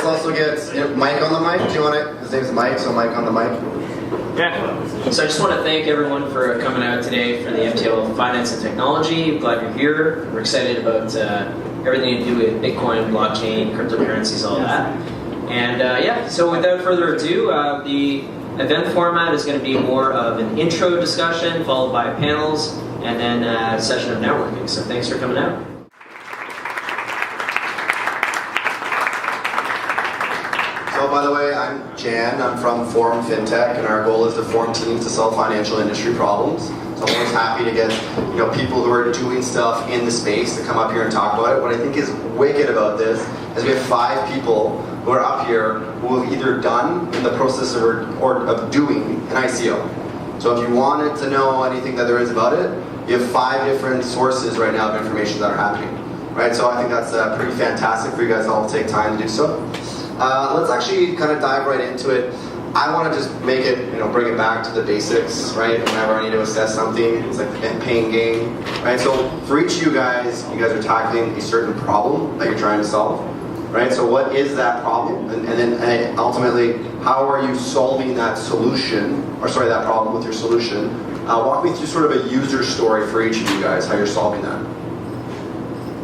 also get Mike on the mic. Do you want to? His name's Mike, so Mike on the mic. Yeah. So I just want to thank everyone for coming out today for the MTL Finance and Technology. I'm glad you're here. We're excited about everything to do with Bitcoin, blockchain, cryptocurrencies, all that. And yeah, so without further ado, the event format is going to be more of an intro discussion followed by panels and then a session of networking. So thanks for coming out. So by the way, I'm Jan, I'm from Forum FinTech, and our goal is to form teams to solve financial industry problems. So I'm always happy to get people who are doing stuff in the space to come up here and talk about it. What I think is wicked about this is we have 5 people who are up here who have either done in the process of doing an ICO. So if you wanted to know anything that there is about it, you have 5 different sources right now of information that are happening. Right? So I think that's pretty fantastic for you guys all to take time to do so. Let's actually kind of dive right into it. I want to just make it, bring it back to the basics, right? Whenever I need to assess something, it's like the pain game, right? So for each of you guys are tackling a certain problem that you're trying to solve, right? So what is that problem? And then ultimately, how are you solving that that problem with your solution? Walk me through sort of a user story for each of you guys, how you're solving that.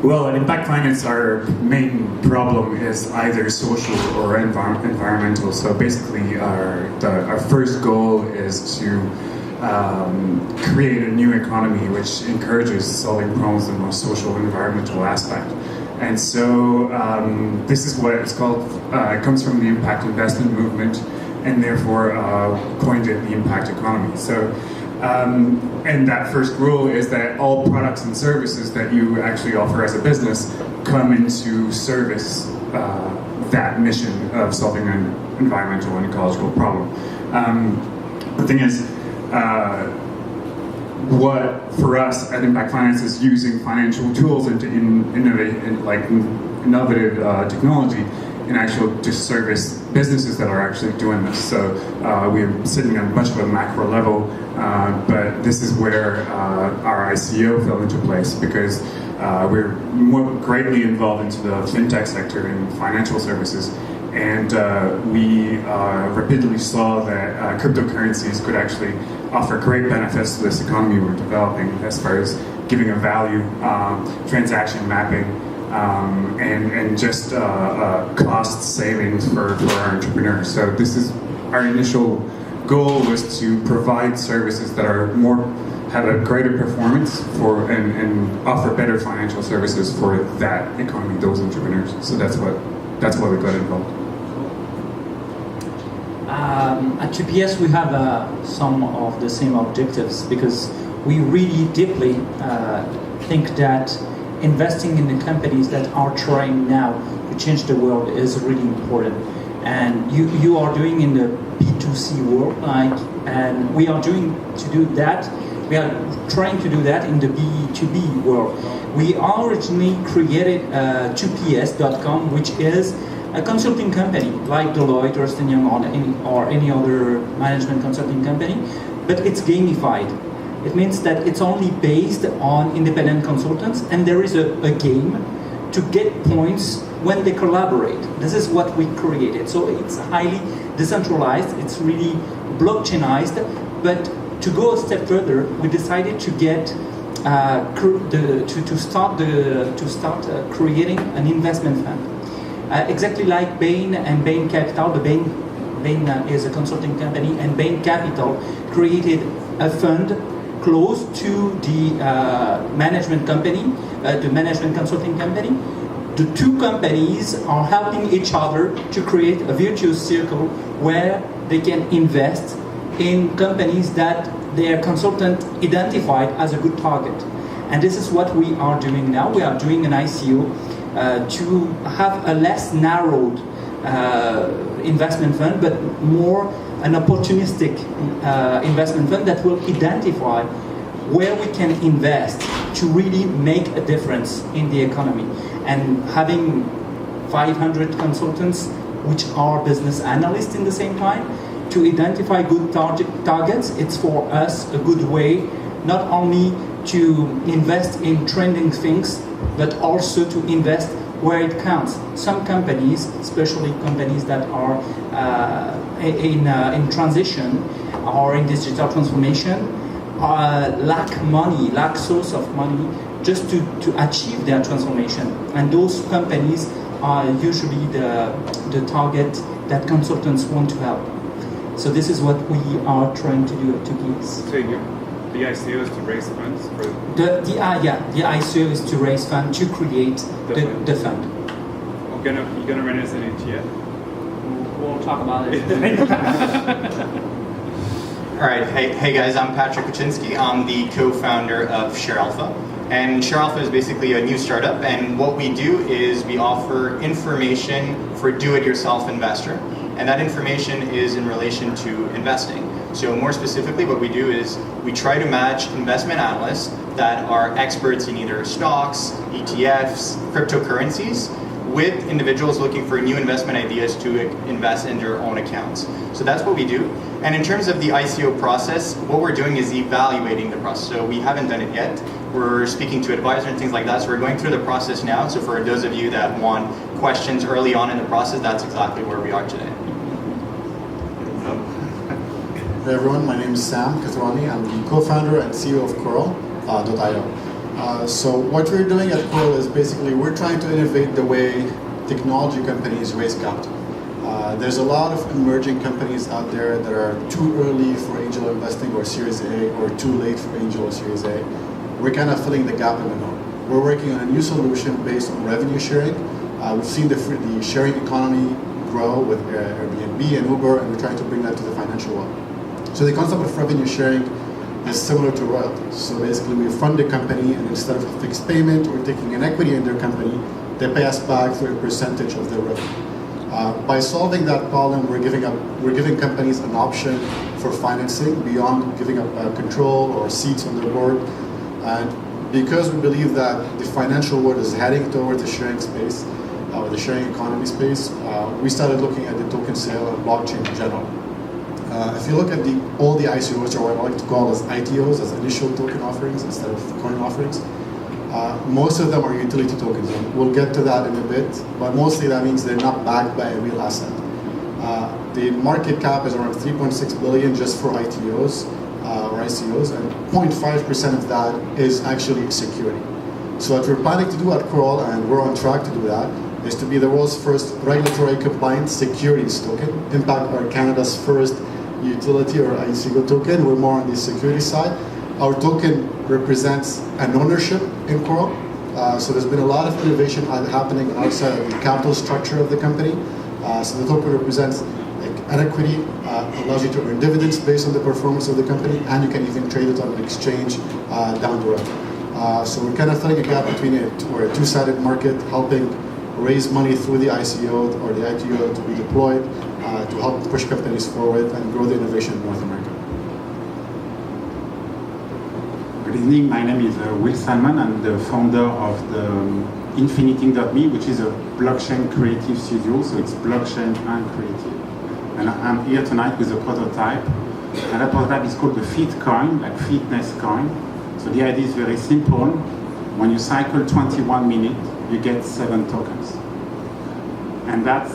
Well, at Impact Finance, our main problem is either social or environmental. So basically, our first goal is to create a new economy which encourages solving problems in the most social and environmental aspect. And so this is what it's called. It comes from the impact investment movement, and therefore coined it the impact economy. So. And that first rule is that all products and services that you actually offer as a business come into service that mission of solving an environmental and ecological problem. The thing is, what for us at Impact Finance is using financial tools into innovative technology and actually to service businesses that are actually doing this. So we're sitting at much of a macro level, but this is where our ICO fell into place because we're more greatly involved into the fintech sector and financial services. And we rapidly saw that cryptocurrencies could actually offer great benefits to this economy we're developing as far as giving a value, transaction mapping, and just cost savings for our entrepreneurs. So this is our initial goal, was to provide services that are have a greater performance and offer better financial services for that economy, those entrepreneurs. So that's why we got involved. At UPS we have some of the same objectives because we really deeply think that investing in the companies that are trying now to change the world is really important. And you are doing in the B2C world, and we are trying to do that in the B2B world. We originally created 2ps.com, which is a consulting company like Deloitte, Ernst & Young, or any other management consulting company, but it's gamified. It means that it's only based on independent consultants, and there is a game to get points when they collaborate. This is what we created. So it's highly decentralized, it's really blockchainized, but to go a step further, we decided to get to start creating an investment fund. Exactly like Bain and Bain Capital. Bain is a consulting company, and Bain Capital created a fund close to the management company, the management consulting company. The two companies are helping each other to create a virtuous circle where they can invest in companies that their consultant identified as a good target. And this is what we are doing now. We are doing an ICO to have a less narrowed investment fund, but more an opportunistic investment fund that will identify where we can invest to really make a difference in the economy. And having 500 consultants, which are business analysts in the same time, to identify good targets, it's for us a good way not only to invest in trending things, but also to invest where it counts. Some companies, especially companies that are in transition or in digital transformation, lack source of money just to achieve their transformation. And those companies are usually the target that consultants want to help. So this is what we are trying to do at 2Geeks. So the ICO is to raise funds for The ICO is to raise funds to create the fund. You're gonna run as an ETF? We'll talk about it. All right, hey guys, I'm Patrick Kuczynski. I'm the co-founder of ShareAlpha. And ShareAlpha is basically a new startup, and what we do is we offer information for do-it-yourself investor. And that information is in relation to investing. So more specifically, what we do is we try to match investment analysts that are experts in either stocks, ETFs, cryptocurrencies, with individuals looking for new investment ideas to invest in their own accounts. So that's what we do. And in terms of the ICO process, what we're doing is evaluating the process. So we haven't done it yet. We're speaking to advisors and things like that. So we're going through the process now. So for those of you that want questions early on in the process, that's exactly where we are today. Hey everyone, my name is Sam Kawtharani. I'm the co-founder and CEO of Corl.io. So what we're doing at Corl is basically we're trying to innovate the way technology companies raise capital. There's a lot of emerging companies out there that are too early for angel investing or Series A, or too late for angel or Series A. We're kind of filling the gap in the middle. We're working on a new solution based on revenue sharing. We've seen the sharing economy grow with Airbnb and Uber, and we're trying to bring that to the financial world. So the concept of revenue sharing is similar to royalties. So basically we fund a company, and instead of a fixed payment or taking an equity in their company, they pay us back through a percentage of their revenue. By solving that problem, we're giving companies an option for financing beyond giving up control or seats on their board. And because we believe that the financial world is heading towards the sharing space, or the sharing economy space, we started looking at the token sale and blockchain in general. If you look at all the ICOs, or what I like to call as ITOs, as initial token offerings instead of coin offerings, most of them are utility tokens. And we'll get to that in a bit, but mostly that means they're not backed by a real asset. The market cap is around 3.6 billion just for ITOs or ICOs, and 0.5% of that is actually security. So what we're planning to do at Corl, and we're on track to do that, is to be the world's first regulatory compliant securities token. Impak are Canada's first utility or ICO token. We're more on the security side. Our token represents an ownership in Corl. So there's been a lot of innovation happening outside of the capital structure of the company. So the token represents an equity, allows you to earn dividends based on the performance of the company, and you can even trade it on an exchange down the road. So we're kind of filling a gap between a two-sided market, helping raise money through the ICO or the ITO to be deployed to help push companies forward and grow the innovation in North America. Good evening, my name is Will Salmon. I'm the founder of the Infiniting.me, which is a blockchain creative studio, so it's blockchain and creative. And I'm here tonight with a prototype, and that prototype is called the Fit Coin, like fitness coin. So the idea is very simple. When you cycle 21 minutes, you get 7 tokens. And that's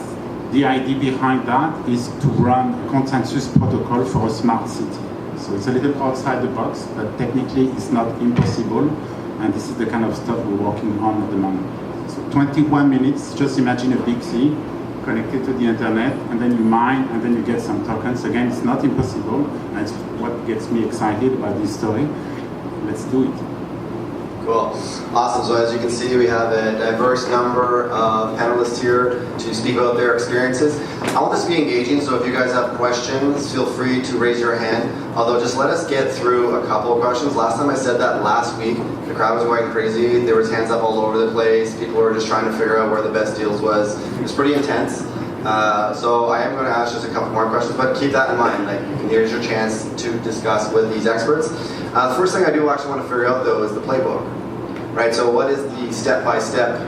the idea behind that is to run a consensus protocol for a smart city. So it's a little outside the box, but technically it's not impossible. And this is the kind of stuff we're working on at the moment. So 21 minutes, just imagine a big sea connected to the internet, and then you mine, and then you get some tokens. Again, it's not impossible, and it's what gets me excited about this story. Let's do it. Cool. Awesome. So as you can see, we have a diverse number of panelists here to speak about their experiences. I want this to be engaging, so if you guys have questions, feel free to raise your hand. Although just let us get through a couple of questions. Last time I said that last week, the crowd was going crazy. There was hands up all over the place. People were just trying to figure out where the best deals was. It was pretty intense. So I am going to ask just a couple more questions, but keep that in mind. Like, here's your chance to discuss with these experts. The first thing I do actually want to figure out, though, is the playbook. Right, so what is the step-by-step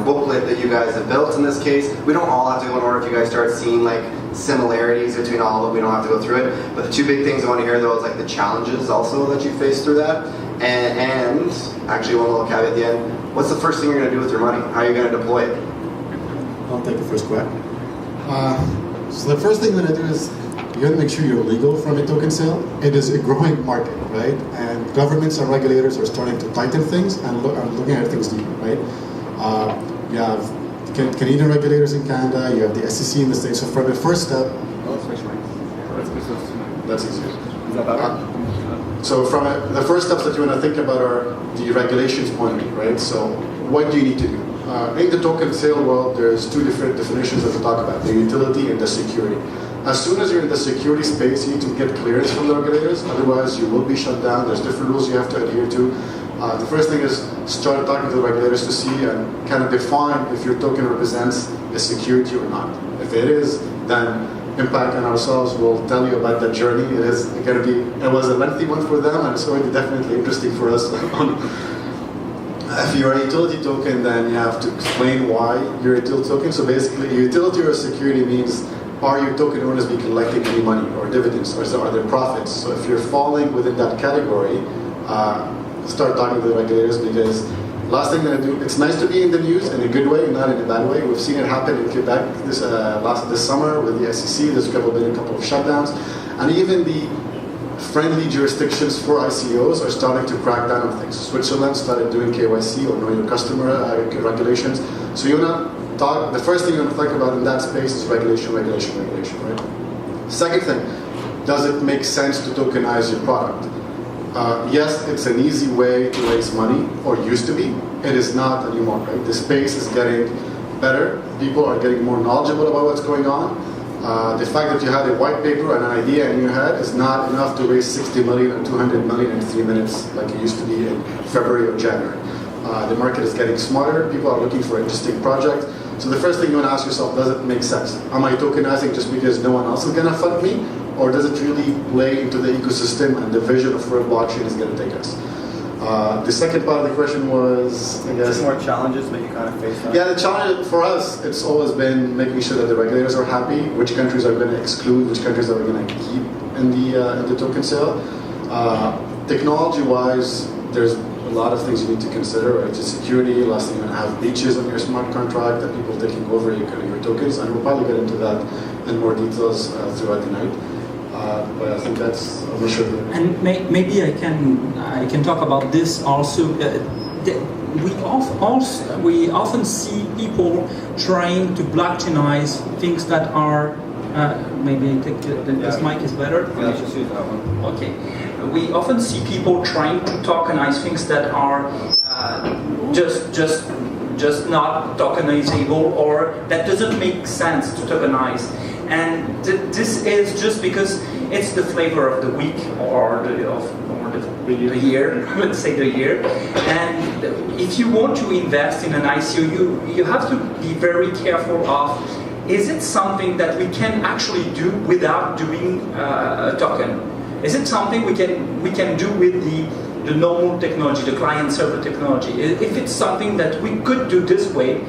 booklet that you guys have built in this case? We don't all have to go in order. If you guys start seeing like similarities between all of them, we don't have to go through it. But the two big things I want to hear, though, is like the challenges also that you faced through that. And actually, one little caveat at the end, what's the first thing you're going to do with your money? How are you going to deploy it? I'll take the first crack. So the first thing you're going to do is you got to make sure you're legal from a token sale. It is a growing market, right? And governments and regulators are starting to tighten things and are looking at things deeper, right? You have Canadian regulators in Canada, you have the SEC in the States. So from the first step, that's easier. Is that better? So from the first steps that you want to think about are the regulations point of view, right? So what do you need to do? In the token sale world, there's two different definitions that we talk about, the utility and the security. As soon as you're in the security space, you need to get clearance from the regulators, otherwise you will be shut down. There's different rules you have to adhere to. The first thing is start talking to the regulators to see and kind of define if your token represents a security or not. If it is, then Impak and ourselves will tell you about that journey. It was a lengthy one for them, and it's going to be definitely interesting for us. If you're a utility token, then you have to explain why you're a utility token. So basically, utility or security means, are your token owners be collecting any money or dividends, or are there profits? So if you're falling within that category, start talking to the regulators, because last thing they're going to do, it's nice to be in the news in a good way, not in a bad way. We've seen it happen in Quebec this summer with the SEC. There's been a couple of shutdowns, and even the friendly jurisdictions for ICOs are starting to crack down on things. Switzerland started doing KYC or know your customer regulations. So you want to talk. The first thing you want to think about in that space is regulation, right? Second thing, does it make sense to tokenize your product? Yes, it's an easy way to raise money, or used to be. It is not anymore, right? The space is getting better. People are getting more knowledgeable about what's going on. The fact that you had a white paper and an idea in your head is not enough to raise 60 million or 200 million in 3 minutes like it used to be in February or January. The market is getting smarter. People are looking for interesting projects. So the first thing you want to ask yourself, does it make sense? Am I tokenizing just because no one else is going to fund me? Or does it really play into the ecosystem and the vision of where blockchain is going to take us? The second part of the question was, I guess, more challenges that you kind of face. Yeah, the challenge for us, it's always been making sure that the regulators are happy, which countries are going to exclude, which countries are we going to keep in the token sale. Technology-wise, there's a lot of things you need to consider, right? Just security, last thing, you're going to have breaches on your smart contract, that people taking over your tokens, and we'll probably get into that in more details throughout the night. But I think that's, I'm not sure. And maybe I can talk about this also. We often see people trying to blockchainize things that are. Maybe I think this mic is better. Yeah, let's just use that one. Okay. We often see people trying to tokenize things that are just not tokenizable, or that doesn't make sense to tokenize. And this is just because it's the flavor of the week or the year, let's say the year. And if you want to invest in an ICO, you have to be very careful of, is it something that we can actually do without doing a token? Is it something we can do with the normal technology, the client-server technology? If it's something that we could do this way,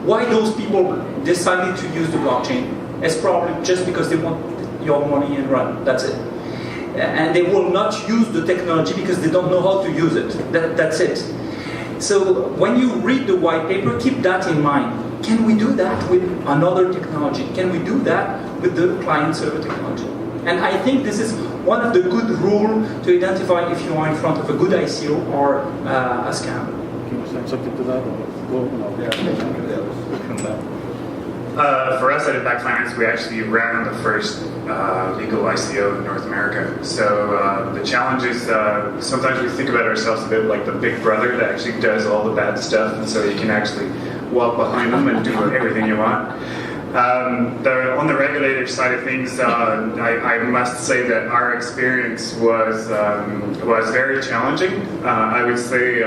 why those people decided to use the blockchain? It's probably just because they want your money and run. That's it. And they will not use the technology because they don't know how to use it. That's it. So when you read the white paper, keep that in mind. Can we do that with another technology? Can we do that with the client-server technology? And I think this is one of the good rules to identify if you are in front of a good ICO or a scam. Can you say something to that? Or go, For us at Impak Finance, we actually ran the first legal ICO in North America. So the challenge is sometimes we think about ourselves a bit like the big brother that actually does all the bad stuff, and so you can actually walk behind them and do everything you want. On the regulator side of things, I must say that our experience was very challenging. I would say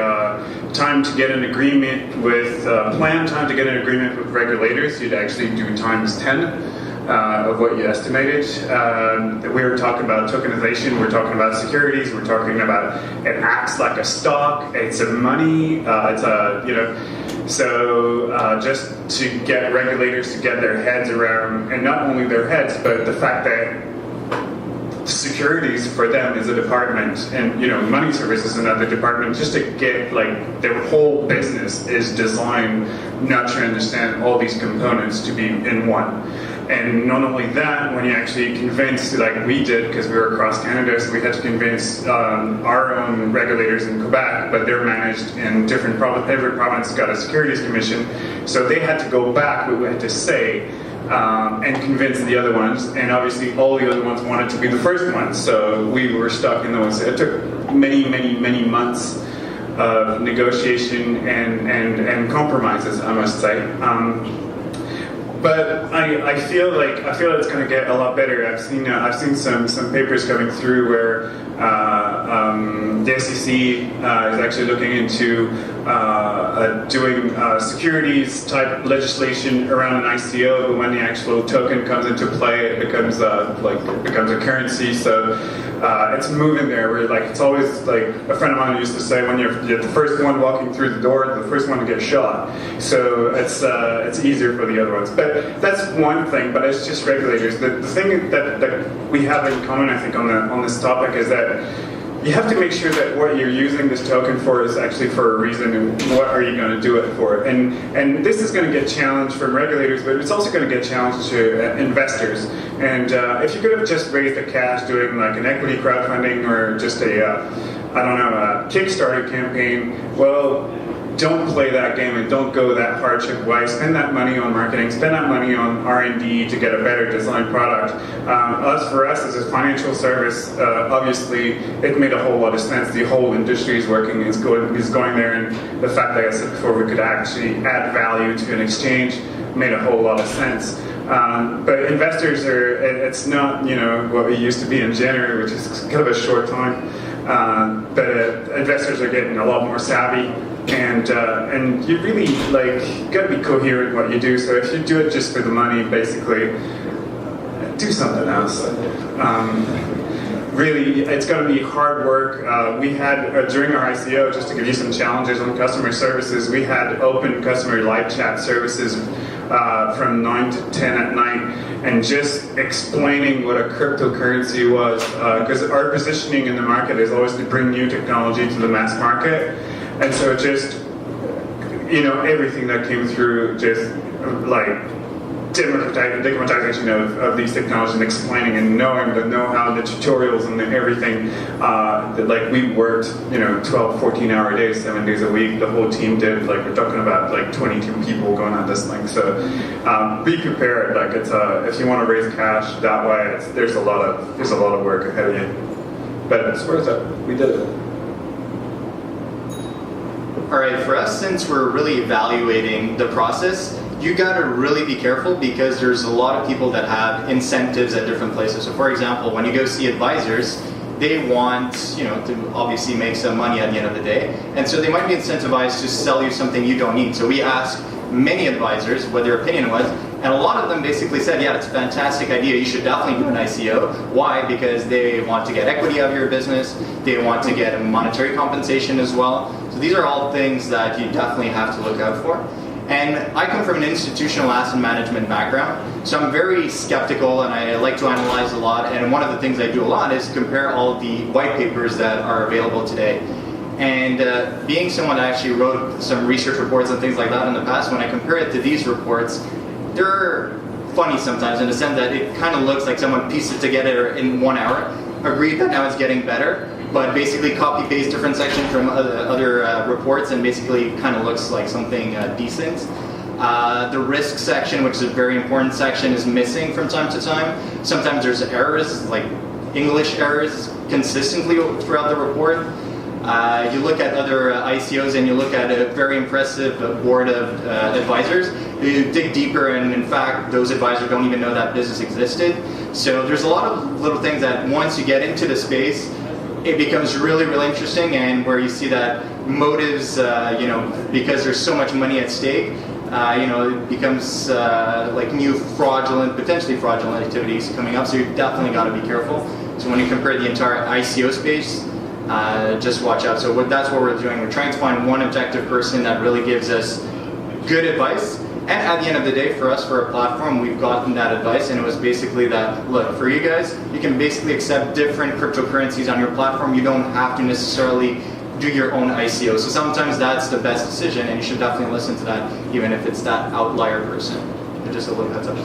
time to get an agreement with plan time to get an agreement with regulators, you'd actually do times 10 of what you estimated. We were talking about tokenization, we're talking about securities, we're talking about it acts like a stock, it's a money, it's a So just to get regulators to get their heads around, and not only their heads, but the fact that securities for them is a department, and money services is another department. Just to get their whole business is designed not to understand all these components to be in one. And not only that, when you actually convince, like we did, because we were across Canada, so we had to convince our own regulators in Quebec, but they're managed in different provinces. Every province got a securities commission, so they had to go back what we had to say and convince the other ones. And obviously, all the other ones wanted to be the first ones, so we were stuck in those. It took many months of negotiation and compromises, I must say. But I feel it's going to get a lot better. I've seen some papers coming through where the SEC is actually looking into doing securities type legislation around an ICO, but when the actual token comes into play, it becomes a currency. So it's moving there. Where it's always a friend of mine used to say, when you're the first one walking through the door, the first one to get shot. So it's easier for the other ones. But that's one thing. But it's just regulators. The thing that we have in common, I think, on this topic is that you have to make sure that what you're using this token for is actually for a reason, and what are you going to do it for. And this is going to get challenged from regulators, but it's also going to get challenged to investors. And if you could have just raised the cash doing an equity crowdfunding or just a Kickstarter campaign, well, don't play that game and don't go that hardship way. Spend that money on marketing, spend that money on R&D to get a better designed product. For us as a financial service, obviously it made a whole lot of sense. The whole industry is going there, and the fact that I said before we could actually add value to an exchange made a whole lot of sense. But investors it's not what we used to be in January, which is kind of a short time. But investors are getting a lot more savvy. And you really got to be coherent in what you do. So if you do it just for the money, basically, do something else. Really, it's going to be hard work. We had during our ICO, just to give you some challenges on customer services, we had open customer live chat services from 9 to 10 at night, and just explaining what a cryptocurrency was, because our positioning in the market is always to bring new technology to the mass market. And so just, everything that came through, just democratization of these technologies and explaining and knowing the know-how, the tutorials and everything, we worked, 12, 14-hour days, 7 days a week. The whole team did, we're talking about 22 people going on this thing. So be prepared. If you want to raise cash that way, there's a lot of work ahead of you. But it's worth it. We did it. All right, for us, since we're really evaluating the process, you got to really be careful because there's a lot of people that have incentives at different places. So for example, when you go see advisors, they want, to obviously make some money at the end of the day. And so they might be incentivized to sell you something you don't need. So we asked many advisors what their opinion was, and a lot of them basically said, yeah, it's a fantastic idea, you should definitely do an ICO. Why? Because they want to get equity out of your business, they want to get monetary compensation as well. So these are all things that you definitely have to look out for. And I come from an institutional asset management background, so I'm very skeptical and I like to analyze a lot, and one of the things I do a lot is compare all of the white papers that are available today. And being someone that actually wrote some research reports and things like that in the past, when I compare it to these reports, they're funny sometimes in the sense that it kind of looks like someone pieced it together in 1 hour, agreed that now it's getting better, but basically copy-paste different sections from other reports and basically kind of looks like something decent. The risk section, which is a very important section, is missing from time to time. Sometimes there's errors, like English errors, consistently throughout the report. You look at other ICOs and you look at a very impressive board of advisors who dig deeper, and in fact those advisors don't even know that business existed. So there's a lot of little things that once you get into the space, it becomes really, really interesting, and where you see that motives, because there's so much money at stake, it becomes like new potentially fraudulent activities coming up, so you definitely got to be careful. So when you compare the entire ICO space, just watch out. So that's what we're doing. We're trying to find one objective person that really gives us good advice, And at the end of the day, for us, for a platform, we've gotten that advice, and it was basically that, look, for you guys, you can basically accept different cryptocurrencies on your platform. You don't have to necessarily do your own ICO. So sometimes that's the best decision, and you should definitely listen to that, even if it's that outlier person. Just a little heads up.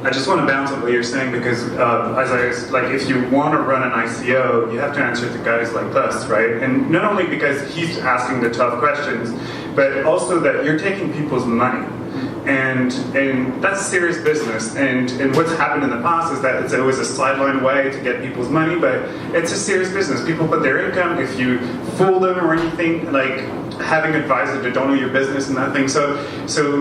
I just want to bounce on what you're saying because, if you want to run an ICO, you have to answer to guys like us, right? And not only because he's asking the tough questions, but also that you're taking people's money, and that's serious business. And what's happened in the past is that it's always a sideline way to get people's money, but it's a serious business. People put their income. If you fool them or anything, like having advisors that don't know your business and that thing. So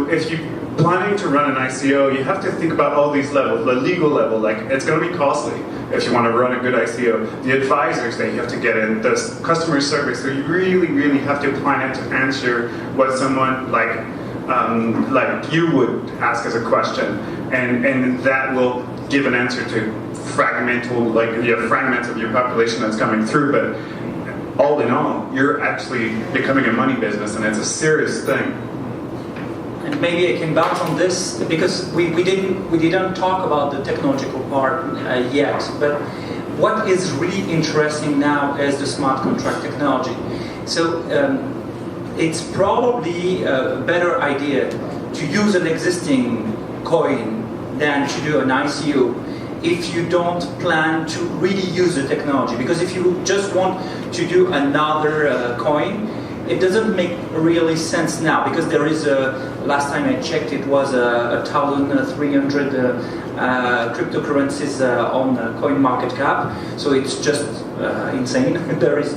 if you planning to run an ICO, you have to think about all these levels. The legal level, like it's going to be costly if you want to run a good ICO. The advisors that you have to get in, the customer service, so you really, really have to plan it to answer what someone like you would ask as a question, and that will give an answer to fragments of your population that's coming through. But all in all, you're actually becoming a money business, and it's a serious thing. And maybe I can bounce on this because we didn't talk about the technological part yet. But what is really interesting now is the smart contract technology. So it's probably a better idea to use an existing coin than to do an ICO if you don't plan to really use the technology. Because if you just want to do another coin, it doesn't make really sense now, because there is last time I checked, it was 1,300 cryptocurrencies on coin market cap. So it's just insane. There is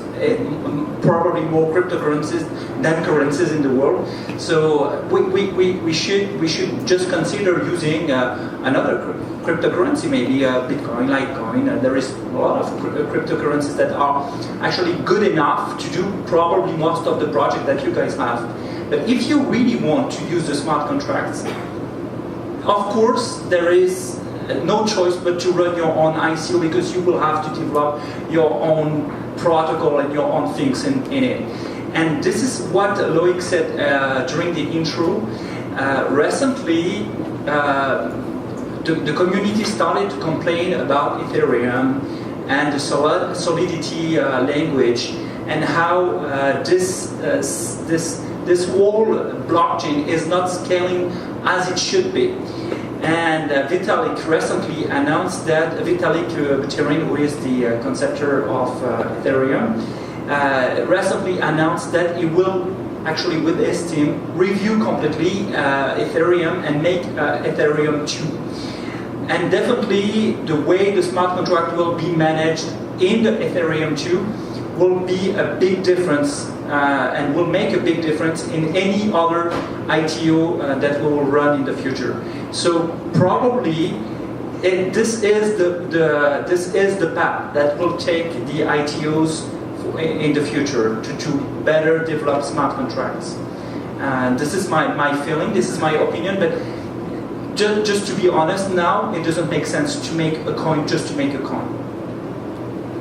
probably more cryptocurrencies than currencies in the world. So we should just consider using another cryptocurrency, maybe Bitcoin, Litecoin. There is a lot of cryptocurrencies that are actually good enough to do probably most of the project that you guys have. But if you really want to use the smart contracts, of course there is no choice but to run your own ICO, because you will have to develop your own protocol and your own things in it. And this is what Loic said during the intro. Recently, the community started to complain about Ethereum and the Solidity language, and how this whole blockchain is not scaling as it should be. And Vitalik recently announced that Vitalik Buterin, who is the conceptor of Ethereum, recently announced that he will actually, with his team, review completely Ethereum and make Ethereum 2. And definitely the way the smart contract will be managed in the Ethereum 2 will be a big difference and will make a big difference in any other ITO that we will run in the future. So probably this is the path that will take the ITOs in the future to better develop smart contracts. And this is my feeling, this is my opinion, but just to be honest, now it doesn't make sense to make a coin just to make a coin.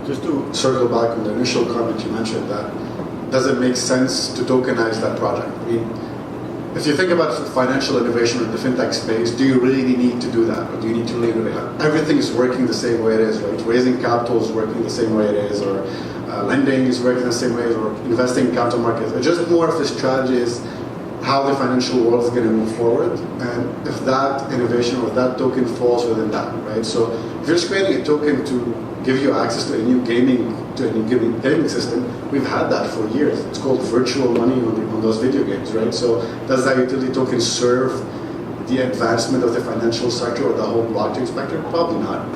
Just to circle back on the initial comment you mentioned, that does it make sense to tokenize that project? I mean, if you think about financial innovation in the fintech space, do you really need to do that? Or do you need to really have everything is working the same way it is, right? Raising capital is working the same way it is, or lending is working the same way, or investing in capital markets. It's just more of the strategy is how the financial world is going to move forward, and if that innovation or that token falls within that, right? So if you're just creating a token to give you access to a new gaming system, we've had that for years. It's called virtual money on those video games, right? So does that utility token serve the advancement of the financial sector or the whole blockchain spectrum? Probably not.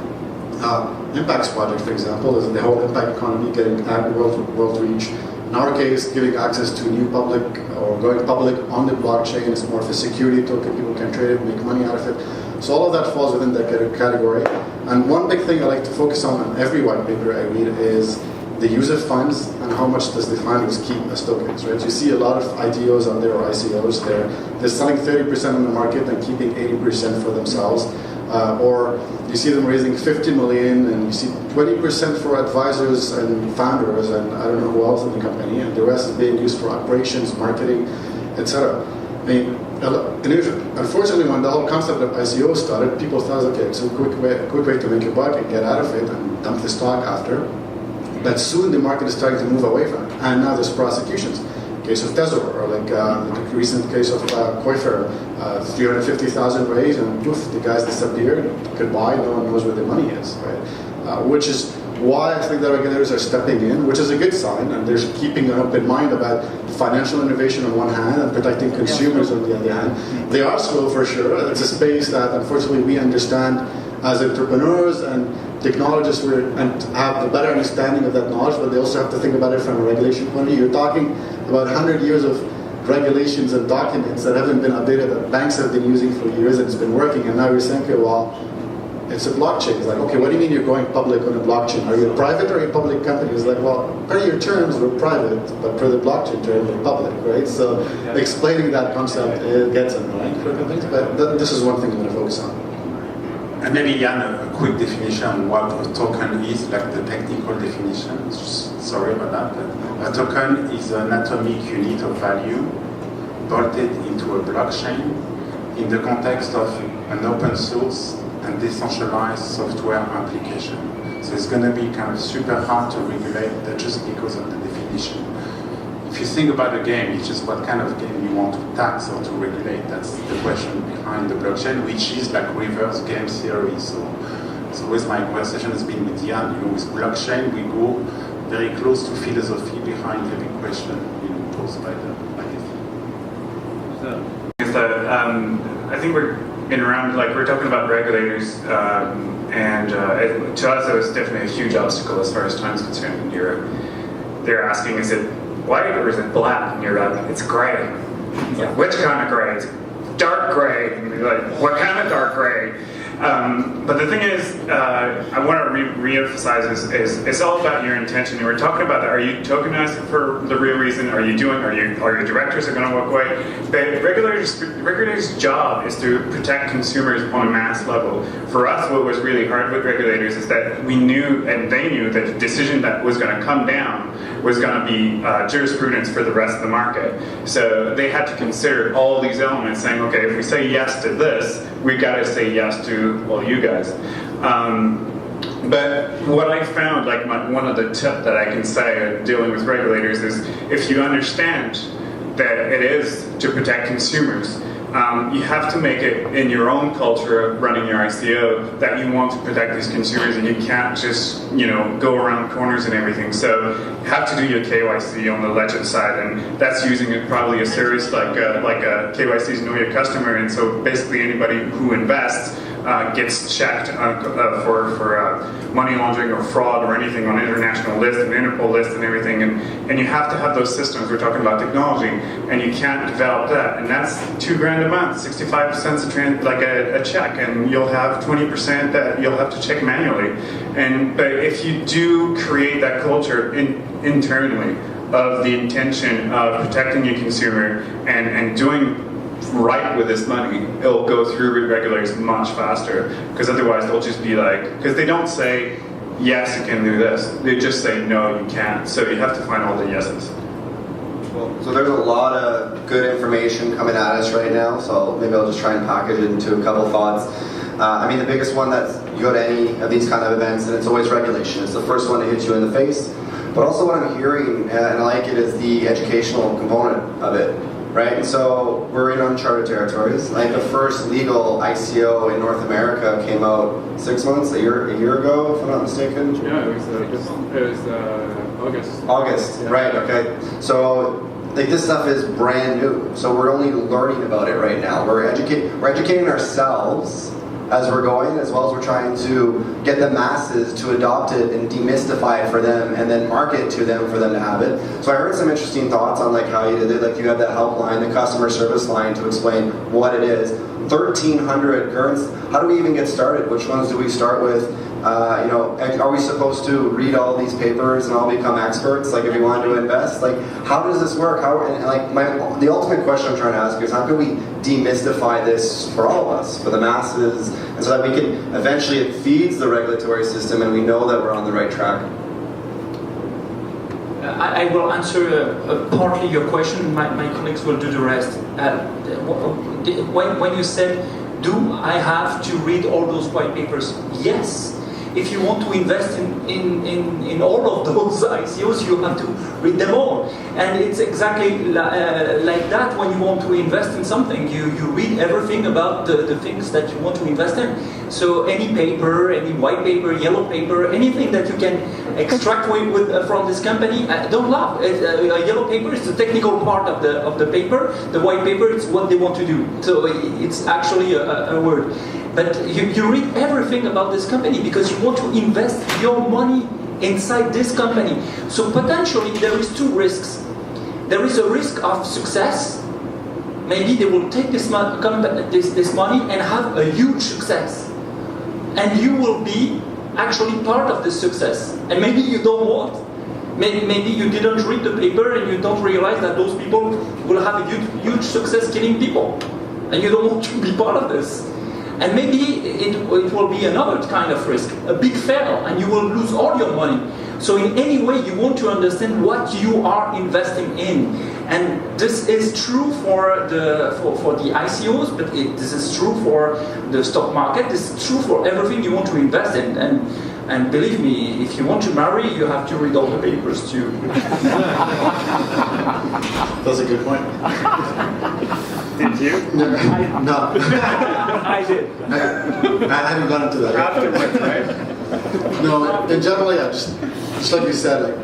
Impak's project, for example, is the whole impact economy, getting world reach. In our case, giving access to new public or going public on the blockchain is more of a security token. People can trade it, make money out of it. So all of that falls within that category. And one big thing I like to focus on every white paper I read is the use of funds and how much does the funds keep as tokens, right? So you see a lot of ITOs out there or ICOs, they're selling 30% on the market and keeping 80% for themselves. Or you see them raising 50 million and you see 20% for advisors and founders and I don't know who else in the company, and the rest is being used for operations, marketing, etc. mean, unfortunately, when the whole concept of ICO started, people thought, okay, it's a quick way to make a buck and get out of it and dump the stock after. But soon the market is starting to move away from it, and now there's prosecutions. Case of Tesor, or like the recent case of Kawtharani, 350,000 raised, and poof, the guys disappeared. Goodbye, no one knows where the money is, right? Which is why I think the regulators are stepping in, which is a good sign, and they're keeping an open mind about financial innovation on one hand and protecting consumers on the other hand. They are slow for sure. It's a space that unfortunately we understand as entrepreneurs and technologists and have a better understanding of that knowledge, but they also have to think about it from a regulation point of view. You're talking about 100 years of regulations and documents that haven't been updated, that banks have been using for years, and it's been working, and now you're saying, okay, well, it's a blockchain. It's like, okay, what do you mean you're going public on a blockchain? Are you a private or a public company? It's like, well, per your terms, we're private, but per the blockchain terms, we're public, right? So explaining that concept, it gets annoying for companies, but this is one thing I'm going to focus on. And maybe, Yann, a quick definition on what a token is, like the technical definition. Sorry about that. But a token is an atomic unit of value bolted into a blockchain in the context of an open source and decentralized software application. So it's going to be kind of super hard to regulate that just because of the definition. If you think about a game, it's just what kind of game you want to tax or to regulate. That's the question behind the blockchain, which is like reverse game theory. So always my conversation has been with Yann. You know, with blockchain, we go very close to philosophy behind every question posed by the Is that I think we're in around, like we're talking about regulators, and to us it was definitely a huge obstacle as far as time is concerned in Europe. They're asking, is it white or is it black? And you're like, it's gray. It's like, which kind of gray? It's dark gray. And you're like, what kind of dark gray? But the thing is, I want to re-emphasize is it's all about your intention. And we're talking about that. Are you tokenizing for the real reason? Are you doing? Are your directors are going to walk away? But regulators' job is to protect consumers on a mass level. For us, what was really hard with regulators is that we knew and they knew that the decision that was going to come down was going to be jurisprudence for the rest of the market. So they had to consider all these elements, saying, okay, if we say yes to this, we got to say yes to, well, you guys. But what I found, like one of the tips that I can say dealing with regulators is, if you understand that it is to protect consumers, you have to make it in your own culture of running your ICO that you want to protect these consumers, and you can't just go around corners and everything. So you have to do your KYC on the legend side, and that's using probably a service like a KYC's Know Your Customer. And so basically anybody who invests gets checked for money laundering or fraud or anything on an international list, an Interpol list and everything, and you have to have those systems. We're talking about technology, and you can't develop that, and that's $2,000 a month. 65% like a check, and you'll have 20% that you'll have to check manually. But if you do create that culture internally of the intention of protecting your consumer and doing right with this money, it'll go through regulators much faster, because otherwise they'll just be like, because they don't say yes, you can do this, they just say no, you can't. So you have to find all the yeses. So there's a lot of good information coming at us right now, so maybe I'll just try and package it into a couple thoughts. I mean, the biggest one that's, you go to any of these kind of events, and it's always regulation. It's the first one to hit you in the face. But also what I'm hearing, and I like it, is the educational component of it. Right, and so we're in uncharted territories. Like the first legal ICO in North America came out a year ago, if I'm not mistaken. Yeah, it was August. August, yeah. Right? Okay. So like this stuff is brand new. So we're only learning about it right now. We're educating ourselves as we're going, as well as we're trying to get the masses to adopt it and demystify it for them, and then market to them for them to have it. So I heard some interesting thoughts on like how you did it. Like you have that helpline, the customer service line, to explain what it is. 1,300 currents. How do we even get started? Which ones do we start with? Are we supposed to read all these papers and all become experts? Like if you want to invest, like how does this work? The ultimate question I'm trying to ask is, how can we demystify this for all of us, for the masses, and so that we can eventually, it feeds the regulatory system and we know that we're on the right track. I will answer partly your question. My colleagues will do the rest. When you said, do I have to read all those white papers? Yes. If you want to invest in all of those ICOs, you have to read them all. And it's exactly like that when you want to invest in something. You read everything about the things that you want to invest in. So any paper, any white paper, yellow paper, anything that you can extract from this company, don't laugh. A yellow paper is the technical part of the paper. The white paper is what they want to do. So it's actually a word. But you read everything about this company because you want to invest your money inside this company. So potentially there is two risks. There is a risk of success. Maybe they will take this money and have a huge success. And you will be actually part of this success. And maybe you don't want. Maybe you didn't read the paper and you don't realize that those people will have a huge success killing people. And you don't want to be part of this. And maybe it will be another kind of risk, a big fail, and you will lose all your money. So in any way, you want to understand what you are investing in. And this is true for the ICOs, but this is true for the stock market. This is true for everything you want to invest in. And believe me, if you want to marry, you have to read all the papers too. That's a good point. Did you? No. I did. I haven't gone into that yet. Afterwards, right? No, in general, yeah, just like you said, like,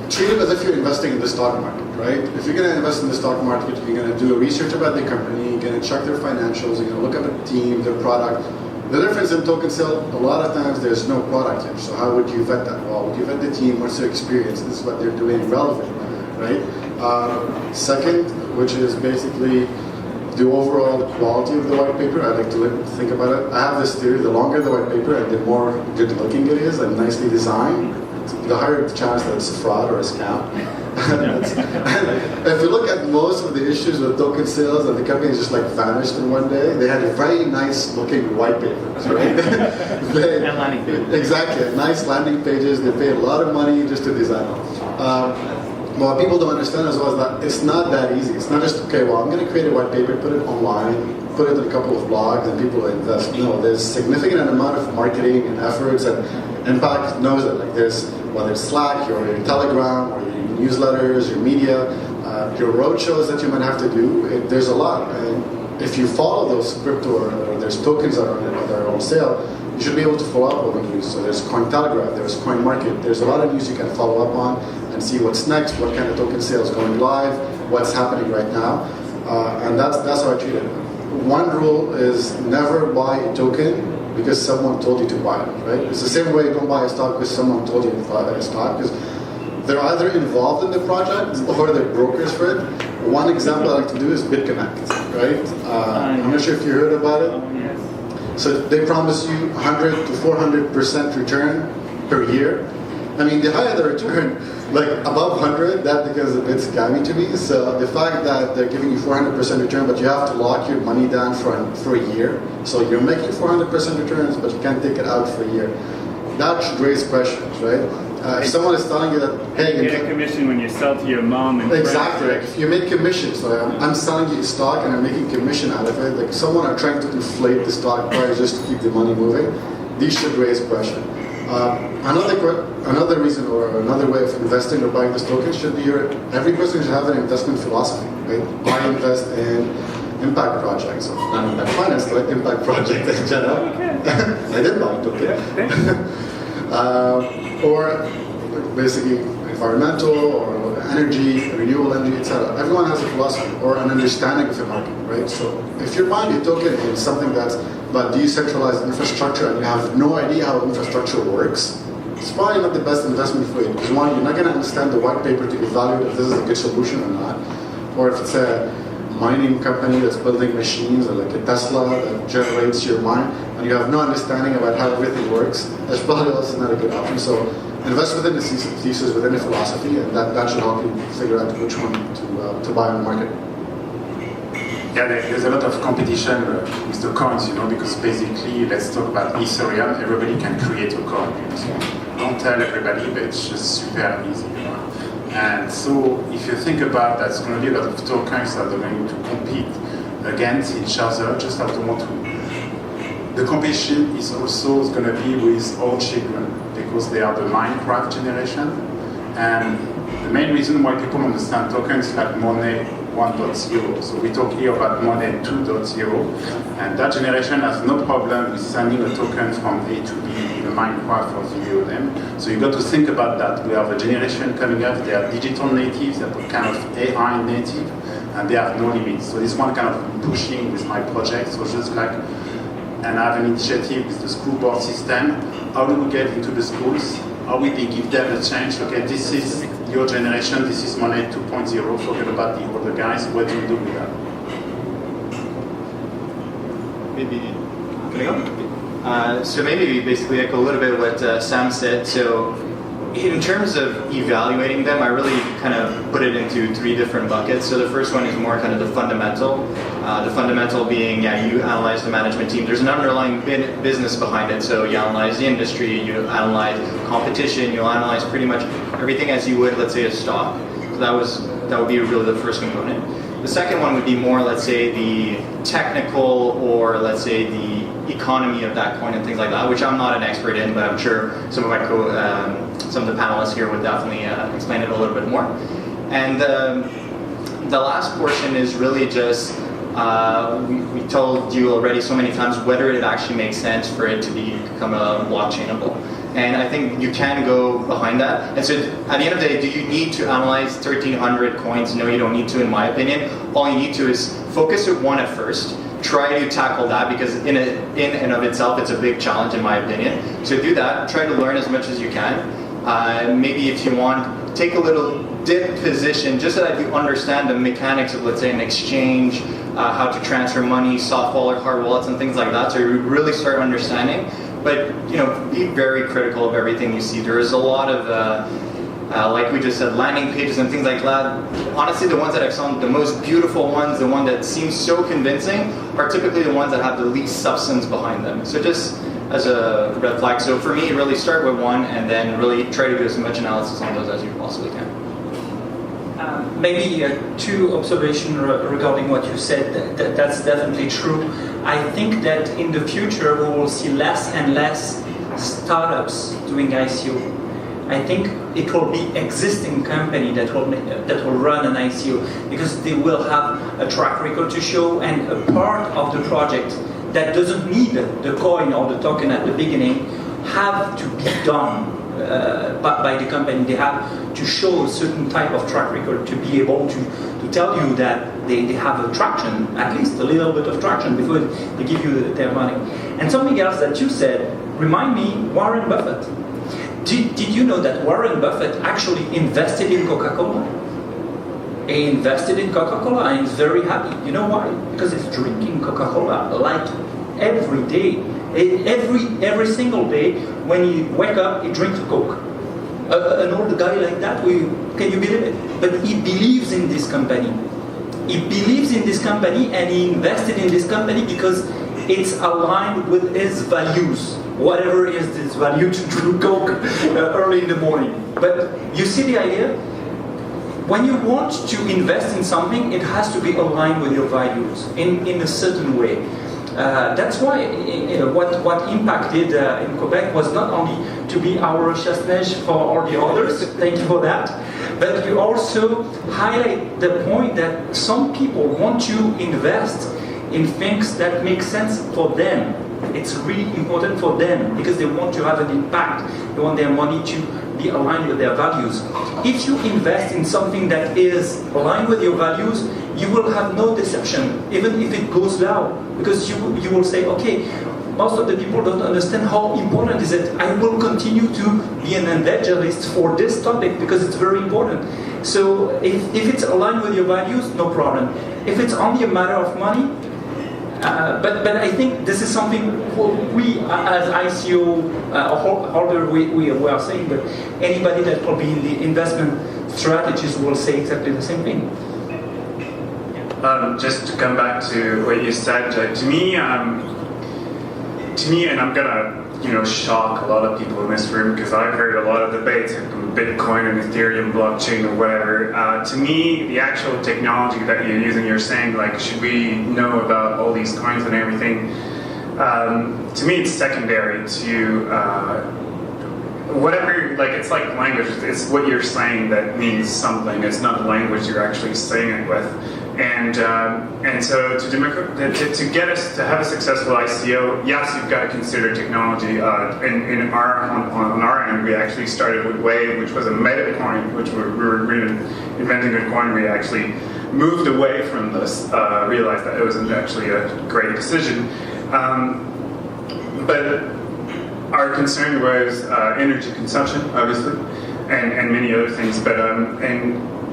treat it as if you're investing in the stock market, right? If you're going to invest in the stock market, you're going to do a research about the company, you're going to check their financials, you're going to look at the team, their product. The difference in token sale, a lot of times there's no product here, so how would you vet that? Well, would you vet the team, what's their experience, this is what they're doing relevant, right? Second, which is basically the overall quality of the white paper. I like to think about it. I have this theory, the longer the white paper and the more good looking it is and nicely designed, the higher the chance that it's a fraud or a scam. If you look at most of the issues with token sales and the companies just like vanished in one day, they had a very nice looking white papers, right? And landing pages. Exactly, nice landing pages. They paid a lot of money just to design them. What people don't understand as well is that it's not that easy. It's not just, okay, well, I'm going to create a white paper, put it online, put it in a couple of blogs, and people will invest. No, there's a significant amount of marketing and efforts, and Impak knows it. Like there's, whether it's Slack, or your Telegram, or your newsletters, your media, your roadshows that you might have to do, there's a lot. And if you follow those crypto or there's tokens that are on sale, you should be able to follow up on the news. So there's Cointelegraph, there's CoinMarket, there's a lot of news you can follow up on and see what's next, what kind of token sales going live, what's happening right now, and that's how I treat it. One rule is never buy a token because someone told you to buy it, right? It's the same way you don't buy a stock because someone told you to buy a stock, because they're either involved in the project or they're brokers for it. One example I like to do is BitConnect, right? I'm not sure if you heard about it. So they promise you 100 to 400% return per year. I mean, the higher the return, like above 100, that becomes a bit scammy to me. So the fact that they're giving you 400% return, but you have to lock your money down for a year. So you're making 400% returns, but you can't take it out for a year. That should raise questions, right? If someone is telling you that, hey, you get a commission when you sell to your mom and exactly. friends. If you make commission, so I'm selling you a stock and I'm making commission out of it. Like someone are trying to inflate the stock price just to keep the money moving. These should raise question. Another reason or another way of investing or buying this token should be every person should have an investment philosophy. Right? I invest in impact projects, so not impact finance, but impact project in general. I did buy a token. Or basically environmental or energy, renewable energy, etc. Everyone has a philosophy or an understanding of the market, right? So if you're buying a token in something that's about decentralized infrastructure and you have no idea how infrastructure works, it's probably not the best investment for you. Because one, you're not going to understand the white paper to evaluate if this is a good solution or not. Or if it's a mining company that's building machines, or like a Tesla that generates your mine, and you have no understanding about how everything works, that's probably also not a good option. So invest within the thesis, within the philosophy, and that should help you figure out which one to buy on the market. Yeah, there's a lot of competition with the coins, because basically, let's talk about Ethereum, everybody can create a coin. So don't tell everybody, but it's just super easy. And so if you think about that, it's going to be a lot of tokens that are going to compete against each other, just have to want to. The competition is also going to be with all children, because they are the Minecraft generation. And the main reason why people understand tokens like Money 1.0. So we talk here about Money 2.0, and that generation has no problem with sending a token from A to B in a Minecraft or video game. So you got to think about that. We have a generation coming up, they are digital natives, they are kind of AI native, and they have no limits. So this one kind of pushing with my project. So just like, and I have an initiative with the school board system. How do we get into the schools? How we give them a change? Okay, this is your generation, this is Money 2.0, forget about the older guys, what do you do with that? Maybe, can I go? So maybe basically echo a little bit what Sam said. So in terms of evaluating them, I really kind of put it into 3 different buckets. So the first one is more kind of the fundamental. The fundamental being, yeah, you analyze the management team. There's an underlying business behind it. So you analyze the industry, you analyze competition, you analyze pretty much everything as you would, let's say, a stock. So that would be really the first component. The second one would be more, let's say, the technical, or let's say the economy of that coin and things like that, which I'm not an expert in, but I'm sure some of some of the panelists here would definitely explain it a little bit more. And the last portion is really just, we told you already so many times whether it actually makes sense for it to become a blockchainable. And I think you can go behind that. And so at the end of the day, do you need to analyze 1,300 coins? No, you don't need to, in my opinion. All you need to is focus at one at first. Try to tackle that, because in and of itself, it's a big challenge, in my opinion. So do that. Try to learn as much as you can. Maybe if you want, take a little dip position, just so that you understand the mechanics of, let's say, an exchange, how to transfer money, soft wallet, hard wallets, and things like that. So you really start understanding. But be very critical of everything you see. There is a lot of, like we just said, landing pages and things like that. Honestly, the ones that I've found the most beautiful ones, the one that seems so convincing, are typically the ones that have the least substance behind them. So just as a red flag. So for me, really start with one, and then really try to do as much analysis on those as you possibly can. Maybe 2 observations regarding what you said. That's definitely true. I think that in the future we will see less and less startups doing ICO. I think it will be existing company that will run an ICO, because they will have a track record to show, and a part of the project that doesn't need the coin or the token at the beginning have to be done by the company. They have to show a certain type of track record to be able to tell you that they have a traction, at least a little bit of traction, before they give you their money. And something else that you said remind me Warren Buffett. Did you know that Warren Buffett actually invested in Coca-Cola? He invested in Coca-Cola and he's very happy. You know why? Because he's drinking Coca-Cola like every day. Every single day, when he wake up, he drinks Coke. An old guy like that, can you believe it? But he believes in this company. He believes in this company, and he invested in this company because it's aligned with his values. Whatever is this value to drink Coke early in the morning. But you see the idea? When you want to invest in something, it has to be aligned with your values in a certain way. That's why what Impak did in Quebec was not only to be our chasse-neige for all the others, thank you for that, but you also highlight the point that some people want to invest in things that make sense for them. It's really important for them because they want to have an impact. They want their money to be aligned with their values. If you invest in something that is aligned with your values, you will have no deception, even if it goes down, because you will say, okay, most of the people don't understand how important is it. I will continue to be an evangelist for this topic because it's very important. So if it's aligned with your values, no problem. If it's only a matter of money, but I think this is something we as ICO holder we are saying, but anybody that will be in the investment strategies will say exactly the same thing. Just to come back to what you said, to me, and I'm gonna shock a lot of people in this room, because I've heard a lot of debates on Bitcoin and Ethereum blockchain or whatever. To me, the actual technology that you're using, you're saying like, should we know about all these coins and everything? To me, it's secondary to whatever. Like, it's like language. It's what you're saying that means something. It's not the language you're actually saying it with. And so to get us to have a successful ICO, yes, you've got to consider technology. On our end, we actually started with Wave, which was a meta coin, which we were inventing a coin. We actually moved away from this, realized that it wasn't actually a great decision. But our concern was energy consumption, obviously, and many other things.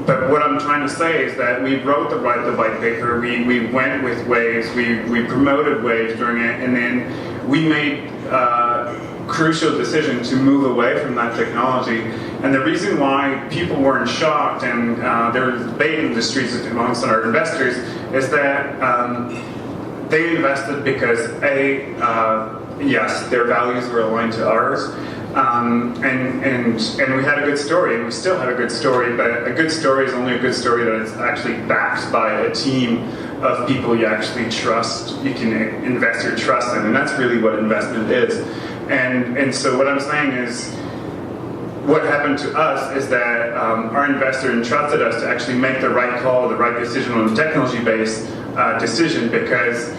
But what I'm trying to say is that we wrote the white paper, we went with Waves, we promoted Waves during it, and then we made crucial decision to move away from that technology. And the reason why people weren't shocked, and there was debate in the streets amongst our investors, is that they invested because yes, their values were aligned to ours. And we had a good story, and we still have a good story, but a good story is only a good story that is actually backed by a team of people you actually trust, you can invest your trust in, and that's really what investment is. And so what I'm saying is, what happened to us is that our investor entrusted us to actually make the right call, the right decision on a technology-based decision, because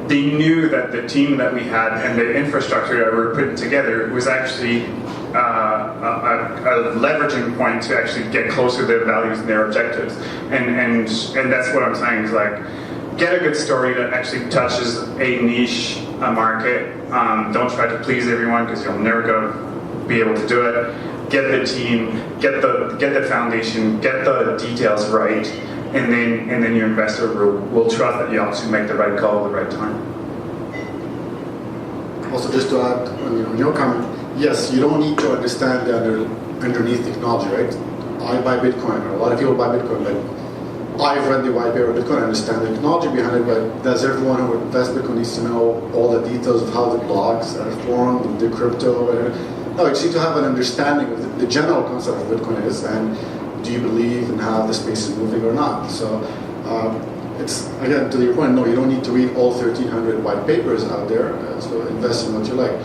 they knew that the team that we had and the infrastructure that we were putting together was actually a leveraging point to actually get closer to their values and their objectives. And that's what I'm saying is, like, get a good story that actually touches a niche market. Don't try to please everyone, because you'll never be able to do it. Get the team, get the foundation, get the details right. And then your investor will trust that you also make the right call at the right time. Also, just to add on your comment, yes, you don't need to understand the underneath technology, right? I buy Bitcoin, or a lot of people buy Bitcoin, but I've read the white paper of Bitcoin, I understand the technology behind it, but does everyone who invests Bitcoin needs to know all the details of how the blocks are formed, the crypto? No, you need to have an understanding of the general concept of Bitcoin is, and do you believe in how the space is moving or not? So it's, again, to your point, no, you don't need to read all 1,300 white papers out there, so invest in what you like.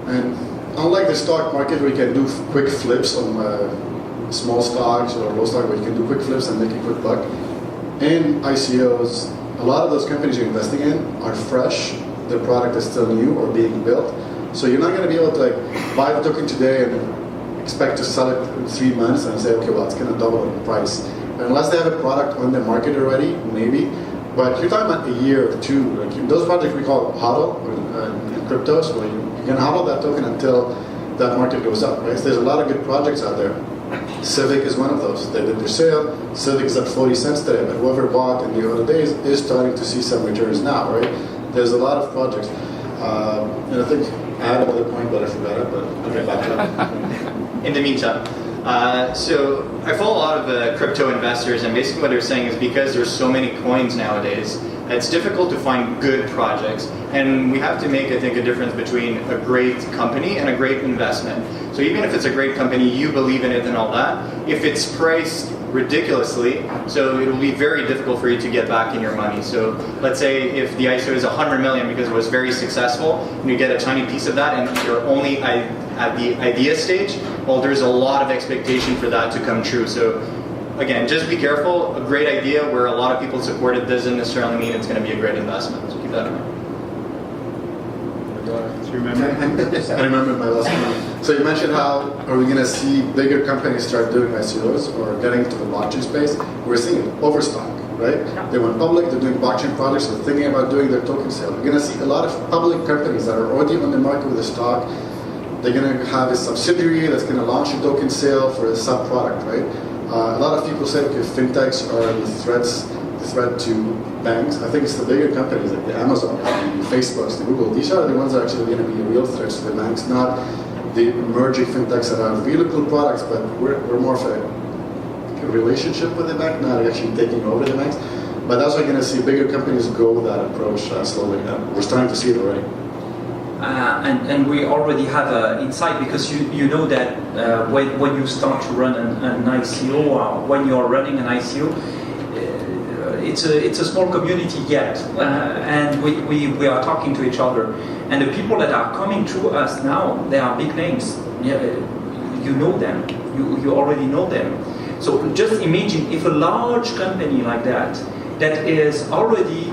And unlike the stock market where you can do quick flips on small stocks or low stock where you can do quick flips and make a quick buck, in ICOs, a lot of those companies you're investing in are fresh, their product is still new or being built, so you're not going to be able to like buy the token today and expect to sell it in 3 months and say, okay, well, it's going to double in price. And unless they have a product on the market already, maybe. But you're talking about a year or two. Like those projects we call HODL in crypto, so you can HODL that token until that market goes up, right? So there's a lot of good projects out there. Civic is one of those. They did their sale. Civic is at 40 cents today, but whoever bought in the other days is starting to see some returns now, right? There's a lot of projects. And I think I had another point, but I forgot it, but okay, back to that. In the meantime, so I follow a lot of crypto investors, and basically what they're saying is because there's so many coins nowadays, it's difficult to find good projects. And we have to make, I think, a difference between a great company and a great investment. So even if it's a great company, you believe in it and all that, if it's priced ridiculously, so it'll be very difficult for you to get back in your money. So let's say if the ICO is 100 million because it was very successful, and you get a tiny piece of that and you're only at the idea stage, well, there's a lot of expectation for that to come true. So again, just be careful. A great idea where a lot of people support it doesn't necessarily mean it's going to be a great investment. So keep that in mind. I remember my last point. So you mentioned how are we going to see bigger companies start doing ICOs or getting into the blockchain space? We're seeing it, overstock, right? They went public, they're doing blockchain projects, they're thinking about doing their token sale. We're going to see a lot of public companies that are already on the market with a stock. They're going to have a subsidiary that's going to launch a token sale for a sub-product, right? A lot of people say, okay, fintechs are the threat to banks. I think it's the bigger companies like the Amazon, the Facebooks, the Google. These are the ones that are actually going to be real threats to the banks, not the emerging fintechs that have really cool products, but we're more of a relationship with the bank, not actually taking over the banks. But that's why you're going to see bigger companies go that approach slowly. We're starting to see it already. and we already have an insight, because you know that when you start to run an ICO, or when you are running an ICO, it's a small community yet, and we are talking to each other, and the people that are coming to us now, they are big names. You know them, you already know them. So just imagine if a large company like that is already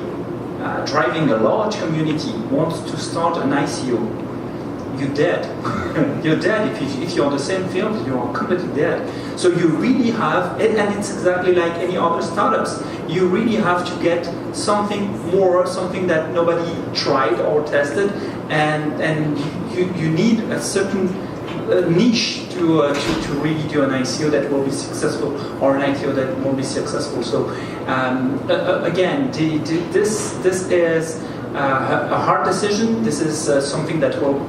driving a large community wants to start an ICO, you're dead. You're dead. If you're on the same field, you're completely dead. So you really have, and it's exactly like any other startups, you really have to get something more, something that nobody tried or tested, and you need a certain niche to really do an ICO that will be successful, or an ICO that will be successful. So again, this is a hard decision. This is something that will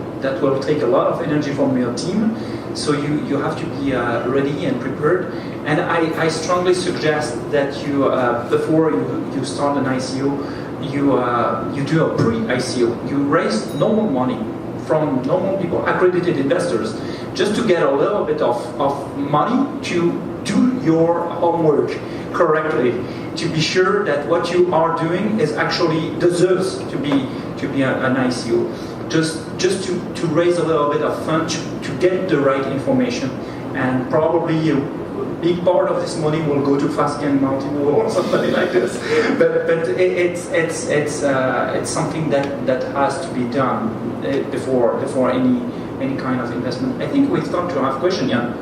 take a lot of energy from your team. So you have to be ready and prepared. And I strongly suggest that you before you start an ICO, you do a pre-ICO. You raise normal money from normal people, accredited investors, just to get a little bit of money to do your homework correctly, to be sure that what you are doing is actually deserves to be an ICO. Just to raise a little bit of fund to get the right information, and probably a big part of this money will go to Fasken Mountain or something like this. But it's something that has to be done before any kind of investment. I think we start to have questions, Yann.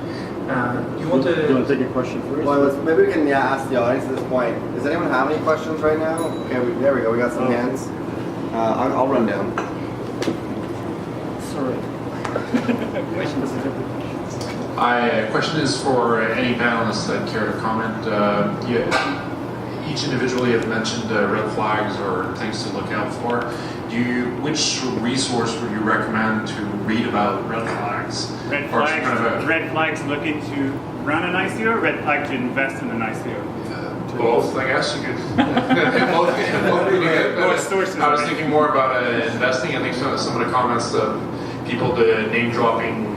You want to take a question first? Well, maybe we can ask the audience at this point. Does anyone have any questions right now? Okay, there we go. We got some hands. I'll run down. Sorry. Question is for any panelists that care to comment. Each individually have mentioned red flags or things to look out for. Which resource would you recommend to read about red flags? Red flags looking to run an ICO, or red flag to invest in an ICO? Both, I guess you could. both would be good. I was thinking more about investing. I think some of the comments of people name dropping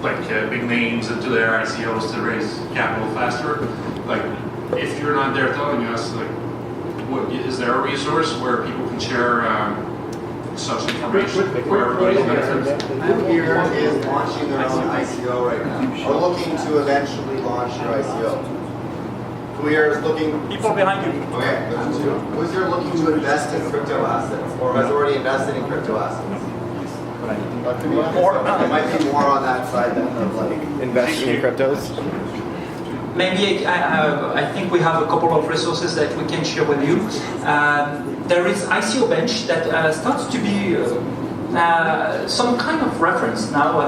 like big names into their ICOs to raise capital faster. Like, if you're not there telling us, like, is there a resource where people can share such information where everybody's benefits? Who here is launching their own ICO right now, or looking to eventually launch their ICO? Who here is looking? people behind you? Okay, there's two. Who's here looking to invest in crypto assets, or has already invested in crypto assets? It might be more on that side than of like investing in cryptos. Maybe I think we have a couple of resources that we can share with you. There is ICO Bench that starts to be some kind of reference now.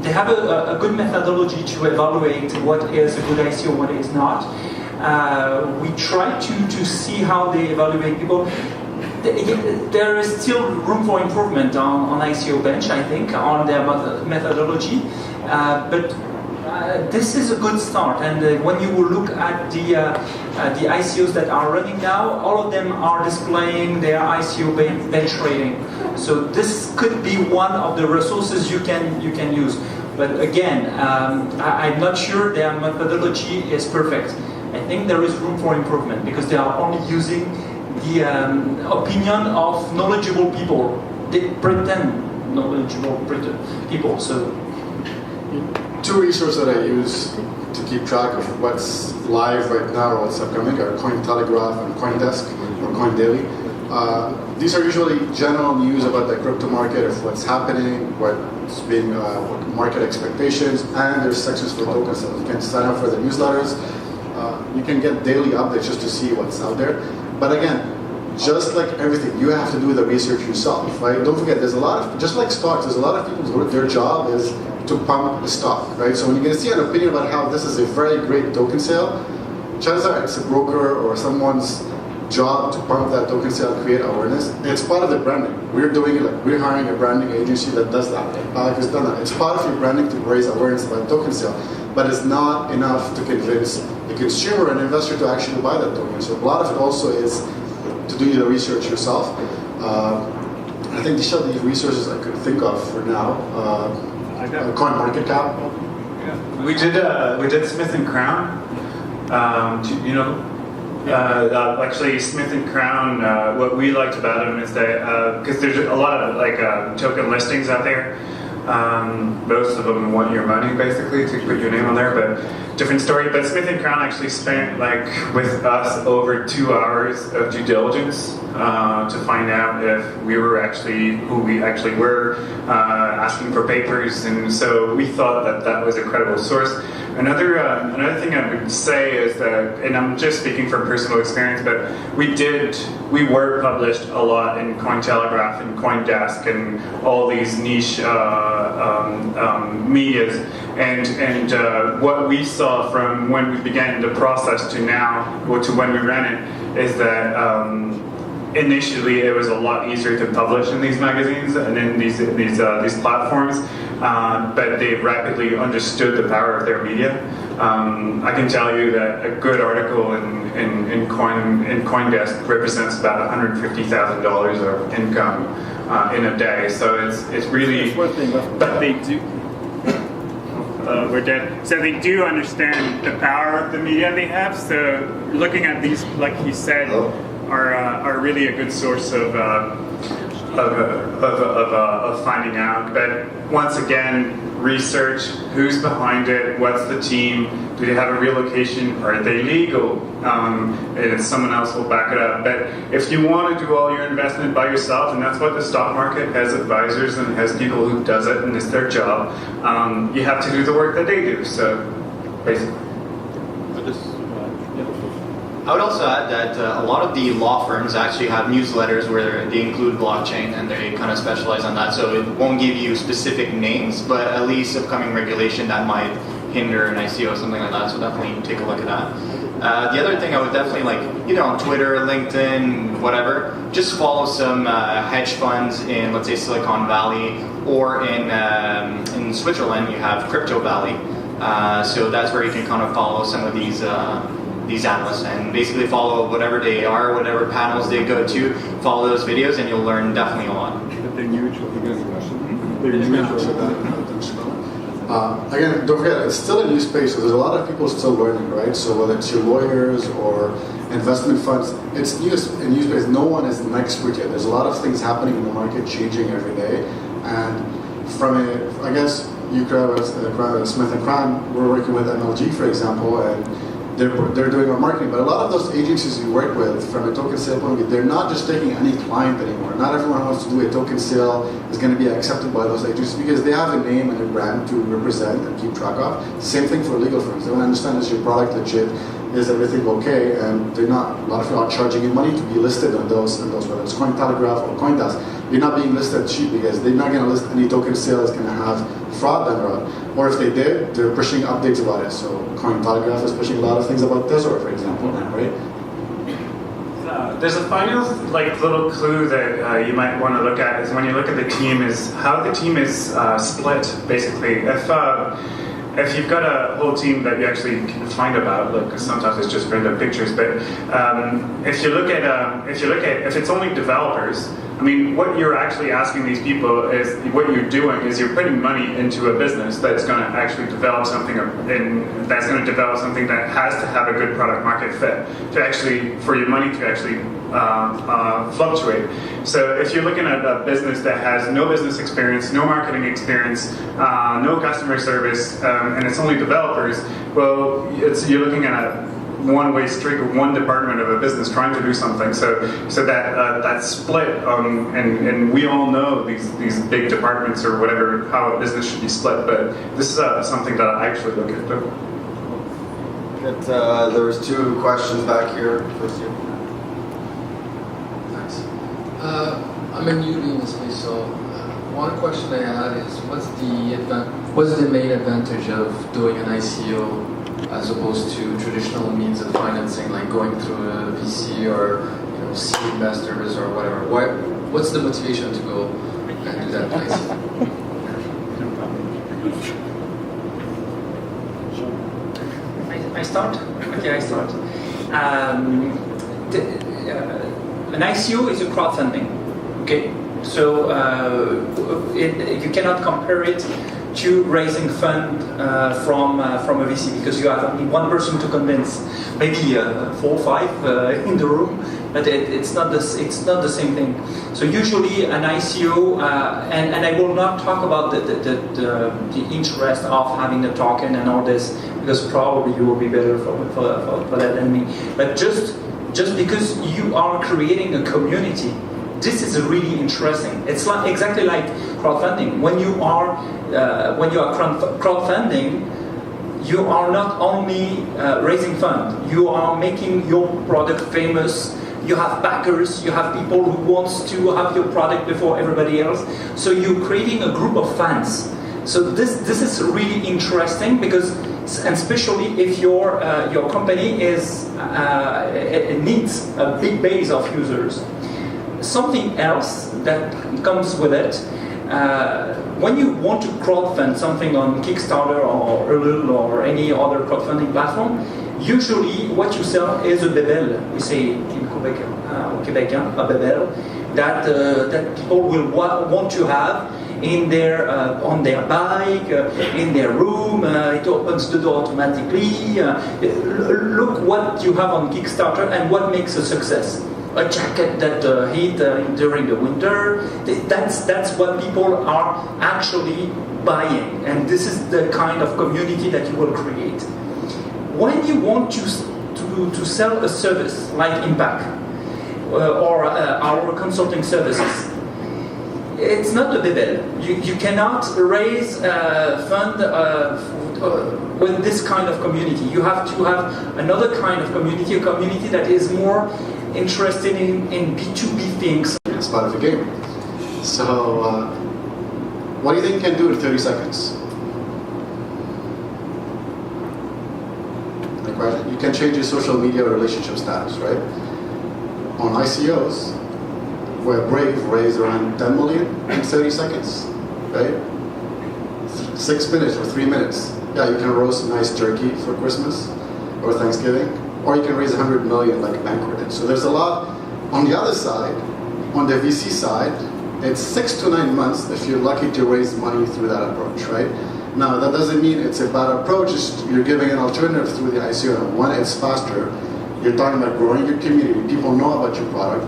They have a good methodology to evaluate what is a good ICO, what is not. We try to see how they evaluate people. There is still room for improvement on ICO Bench, I think, on their methodology. But this is a good start, and when you look at the ICOs that are running now, all of them are displaying their ICO bench rating. So this could be one of the resources you can use. But again, I'm not sure their methodology is perfect. I think there is room for improvement because they are only using the opinion of knowledgeable people. They pretend knowledgeable people. So. Two resources that I use to keep track of what's live right now or what's upcoming are Cointelegraph and CoinDesk or CoinDaily. These are usually general news about the crypto market, of what's happening, what's being, what market expectations, and there's sections for token sales. You can sign up for the newsletters. You can get daily updates just to see what's out there. But again, just like everything, you have to do the research yourself, right? Don't forget, there's a lot of, just like stocks, there's a lot of people, their job is to pump the stock, right? So when you're going to see an opinion about how this is a very great token sale, chances are it's a broker or someone's job to pump that token sale, create awareness. It's part of the branding. We're doing it, like we're hiring a branding agency that does that. Has done that. It's part of your branding to raise awareness about token sale, but it's not enough to convince the consumer and investor to actually buy that token. So a lot of it also is to do the research yourself. I think these are the resources I could think of for now. Coin market cap. We did Smith and Crown. Actually, Smith and Crown. What we liked about them is that because there's a lot of token listings out there. Most of them want your money basically to put your name on there, but different story. But Smith and Crown actually spent with us over 2 hours of due diligence to find out if we were actually who we actually were, asking for papers, and so we thought that was a credible source. Another thing I would say is that, and I'm just speaking from personal experience, but we were published a lot in Cointelegraph and CoinDesk and all these niche medias, and what we saw from when we began the process to now, or to when we ran it, is that initially it was a lot easier to publish in these magazines and in these platforms, but they rapidly understood the power of their media. I can tell you that a good article in CoinDesk represents about $150,000 of income in a day. So it's really. But they do. We're dead. So they do understand the power of the media they have. So looking at these, like he said, are really a good source of finding out. But once again, research who's behind it, what's the team, do they have a real location, are they legal, and someone else will back it up. But if you want to do all your investment by yourself, and that's what the stock market has, advisors and has people who does it and it's their job, you have to do the work that they do. So basically. I would also add that a lot of the law firms actually have newsletters where they include blockchain and they kind of specialize on that. So it won't give you specific names, but at least upcoming regulation that might hinder an ICO or something like that. So definitely take a look at that. The other thing I would definitely either on Twitter, LinkedIn, whatever, just follow some hedge funds in, let's say, Silicon Valley, or in Switzerland, you have Crypto Valley. So that's where you can kind of follow some of these analysts and basically follow whatever they are, whatever panels they go to, follow those videos, and you'll learn definitely a lot. Again, don't forget, it's still a new space, so there's a lot of people still learning, right? So whether it's your lawyers or investment funds, it's a new space. No one is an expert yet. There's a lot of things happening in the market, changing every day. And I guess you could have Smith & Crown, we're working with MLG, for example, and they're doing our marketing, but a lot of those agencies you work with, from a token sale point of view, they're not just taking any client anymore. Not everyone wants to do a token sale is going to be accepted by those agencies because they have a name and a brand to represent and keep track of. Same thing for legal firms. They want to understand, is your product legit? Is everything okay? And they're not. A lot of people are charging you money to be listed on those, whether it's Cointelegraph or CoinDesk. You're not being listed cheap because they're not going to list any token sale that's going to have fraud done around. Or if they did, they're pushing updates about it. So Cointelegraph is pushing a lot of things about Tesor, for example, now, right? There's a final little clue that you might want to look at is when you look at the team, is how the team is split. Basically, if you've got a whole team that you actually can find about, because sometimes it's just random pictures, but if it's only developers, I mean, what you're actually asking these people is, what you're doing is you're putting money into a business that's going to actually develop something, and that's going to develop something that has to have a good product market fit for your money to actually fluctuate. So if you're looking at a business that has no business experience, no marketing experience, no customer service, and it's only developers, well, you're looking at a one-way street or one department of a business trying to do something. So that split, and we all know these big departments or whatever, how a business should be split. But this is something that I actually look at. There was two questions back here. First year. Thanks. I'm a newbie in the space, so one question I had is, what's the main advantage of doing an ICO as opposed to traditional means of financing, like going through a VC or seed investors or whatever? What's the motivation to go and do that ICO? I start? Okay, I start. An ICO is a crowdfunding. Okay, So you cannot compare it to raising fund from a VC, because you have only one person to convince, maybe 4 or 5 in the room, but it's not the same thing. So usually an ICO, and I will not talk about the interest of having a token and all this, because probably you will be better for that than me. But just because you are creating a community, this is really interesting. It's exactly like crowdfunding. When you are crowdfunding, you are not only raising funds, you are making your product famous. You have backers, you have people who wants to have your product before everybody else. So you're creating a group of fans. So this is really interesting, because, and especially if your company it needs a big base of users. Something else that comes with it, when you want to crowdfund something on Kickstarter or Ulule or any other crowdfunding platform, usually what you sell is a bébelle. We say in Quebec, a bébelle, that people will want to have in their on their bike, in their room. It opens the door automatically. Look what you have on Kickstarter and what makes a success. A jacket that heat during the winter. That's what people are actually buying, and this is the kind of community that you will create. When you want to sell a service like Impak or our consulting services, it's not a bébelle. You cannot raise fund with this kind of community. You have to have another kind of community, a community that is more interested in B2B things. It's part of the game. So, what do you think you can do in 30 seconds? Right? You can change your social media relationship status, right? On ICOs, where Brave raised around 10 million in 30 seconds, right? 6 minutes or 3 minutes. Yeah, you can roast nice turkey for Christmas or Thanksgiving, or you can raise 100 million like Banquet did. So there's a lot. On the other side, on the VC side, it's 6 to 9 months if you're lucky to raise money through that approach, right? Now, that doesn't mean it's a bad approach. You're giving an alternative through the ICO. One, it's faster. You're talking about growing your community. People know about your product.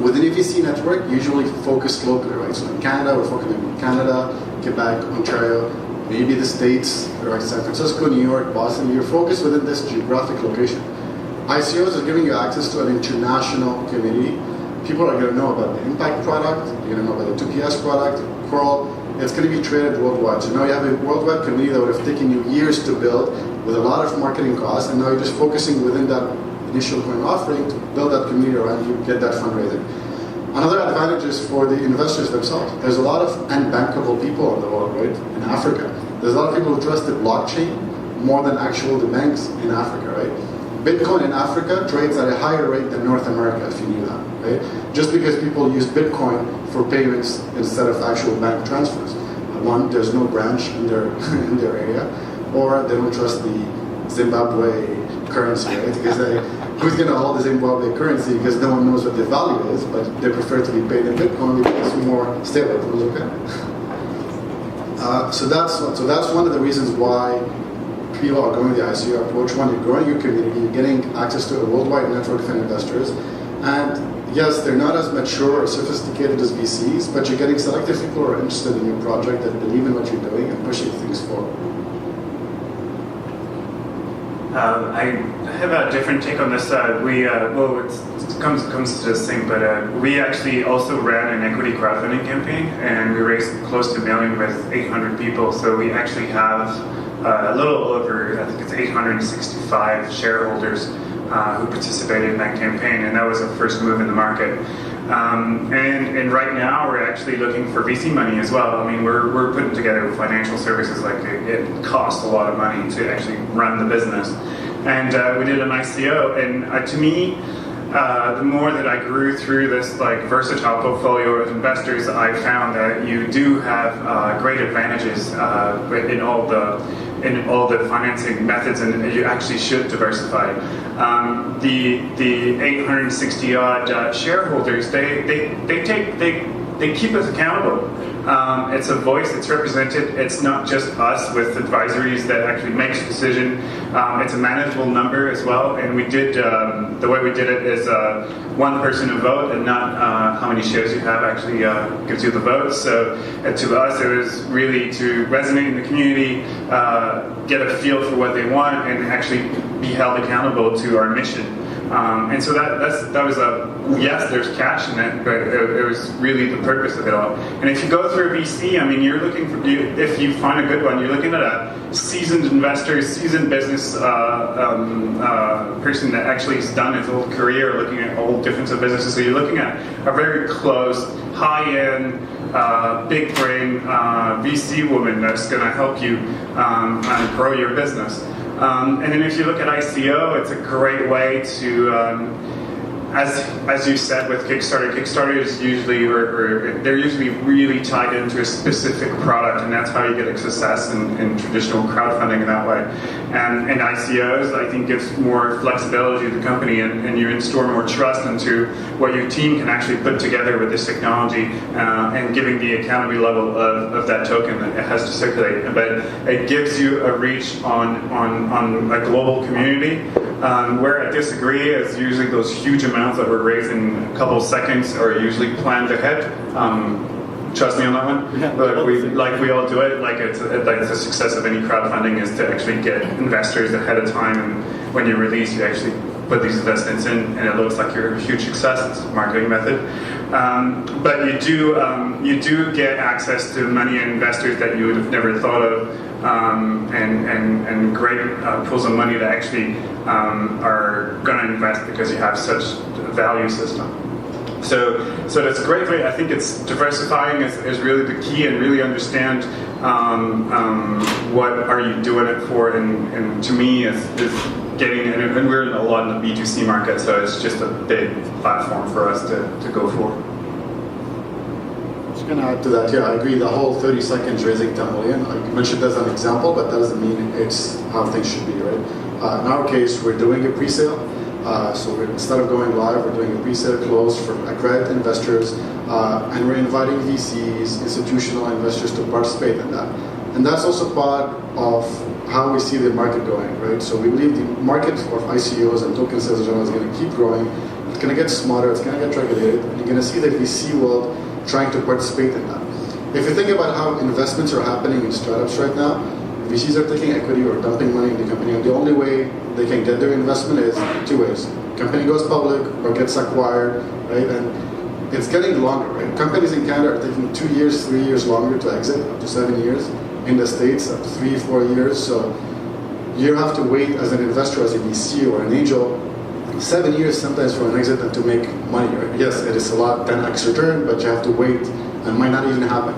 Within a VC network, usually focused locally, right? So in Canada, we're focusing on Canada, Quebec, Ontario, maybe the States, right? San Francisco, New York, Boston. You're focused within this geographic location. ICOs are giving you access to an international community. People are going to know about the Impak product. You're going to know about the 2PS product, Corl. It's going to be traded worldwide. So now you have a worldwide community that would have taken you years to build with a lot of marketing costs, and now you're just focusing within that initial coin offering to build that community around you, get that fundraising. Another advantage is for the investors themselves. There's a lot of unbankable people in the world, right? In Africa. There's a lot of people who trust the blockchain more than the banks in Africa, right? Bitcoin in Africa trades at a higher rate than North America, if you knew that, right? Just because people use Bitcoin for payments instead of actual bank transfers. One, there's no branch in their area, or they don't trust the Zimbabwe currency, right? Because who's going to hold the Zimbabwe currency, because no one knows what the value is, but they prefer to be paid in Bitcoin because it's more stable. So that's one of the reasons why people are going the ICO approach. One, you're growing your community, you're getting access to a worldwide network of investors, and yes, they're not as mature or sophisticated as VCs, but you're getting selective people who are interested in your project, that believe in what you're doing and pushing things forward. I have a different take on this. It comes to this thing, but we actually also ran an equity crowdfunding campaign, and we raised close to $1 million with 800 people. So we actually have a little over, I think it's 865 shareholders who participated in that campaign, and that was our first move in the market. And right now we're actually looking for VC money as well. I mean, we're putting together financial services, like it costs a lot of money to actually run the business. And we did an ICO, and to me, the more that I grew through this like versatile portfolio of investors, I found that you do have great advantages in all the financing methods, and you actually should diversify. The 860 odd shareholders, they they keep us accountable. It's a voice, it's represented. It's not just us with advisories that actually makes a decision. It's a manageable number as well. And we did, the way we did it is one person a vote, and not how many shares you have actually gives you the vote. So to us, it was really to resonate in the community, get a feel for what they want, and actually be held accountable to our mission. And so that was yes, there's cash in it, but it was really the purpose of it all. And if you go through a VC, I mean, you're looking for, if you find a good one, you're looking at a seasoned investor, seasoned business person that actually has done his whole career looking at all different businesses. So you're looking at a very close, high-end, big brain VC woman that's going to help you grow your business. And then if you look at ICO, it's a great way to, as you said with Kickstarter is usually, or they're usually really tied into a specific product, and that's how you get success in traditional crowdfunding in that way. And ICOs, I think, gives more flexibility to the company, and you install more trust into what your team can actually put together with this technology, and giving the accountability level of that token that it has to circulate. But it gives you a reach on a global community. Where I disagree is usually those huge amounts that we're raised in a couple of seconds are usually planned ahead. Trust me on that one. Yeah, we all do it. Like the success of any crowdfunding is to actually get investors ahead of time, and when you release, you actually put these investments in, and it looks like you're a huge success. It's a marketing method. But you do get access to money and investors that you would have never thought of. And great pools of money that actually are going to invest because you have such a value system. So that's great. I think it's diversifying is really the key, and really understand what are you doing it for. And to me, is getting, and we're in a lot in the B2C market, so it's just a big platform for us to go for. Just going to add to that, yeah, I agree. The whole 30 seconds raising 10 million, I mentioned as an example, but that doesn't mean it's how things should be, right? In our case, we're doing a pre-sale. So instead of going live, we're doing a pre-sale close for accredited investors, and we're inviting VCs, institutional investors to participate in that. And that's also part of how we see the market going, right? So we believe the market of ICOs and token sales in general is going to keep growing. It's going to get smarter, it's going to get regulated, and you're going to see the VC world trying to participate in that. If you think about how investments are happening in startups right now, VCs are taking equity or dumping money in the company, and the only way they can get their investment is two ways. Company goes public or gets acquired, right? And it's getting longer, right? Companies in Canada are taking 2 years, 3 years longer to exit, up to 7 years. In the States, up to 3-4 years. So you have to wait as an investor, as a VC or an angel, 7 years sometimes for an exit and to make money, right? Yes, it is a lot, 10x return, but you have to wait, and it might not even happen.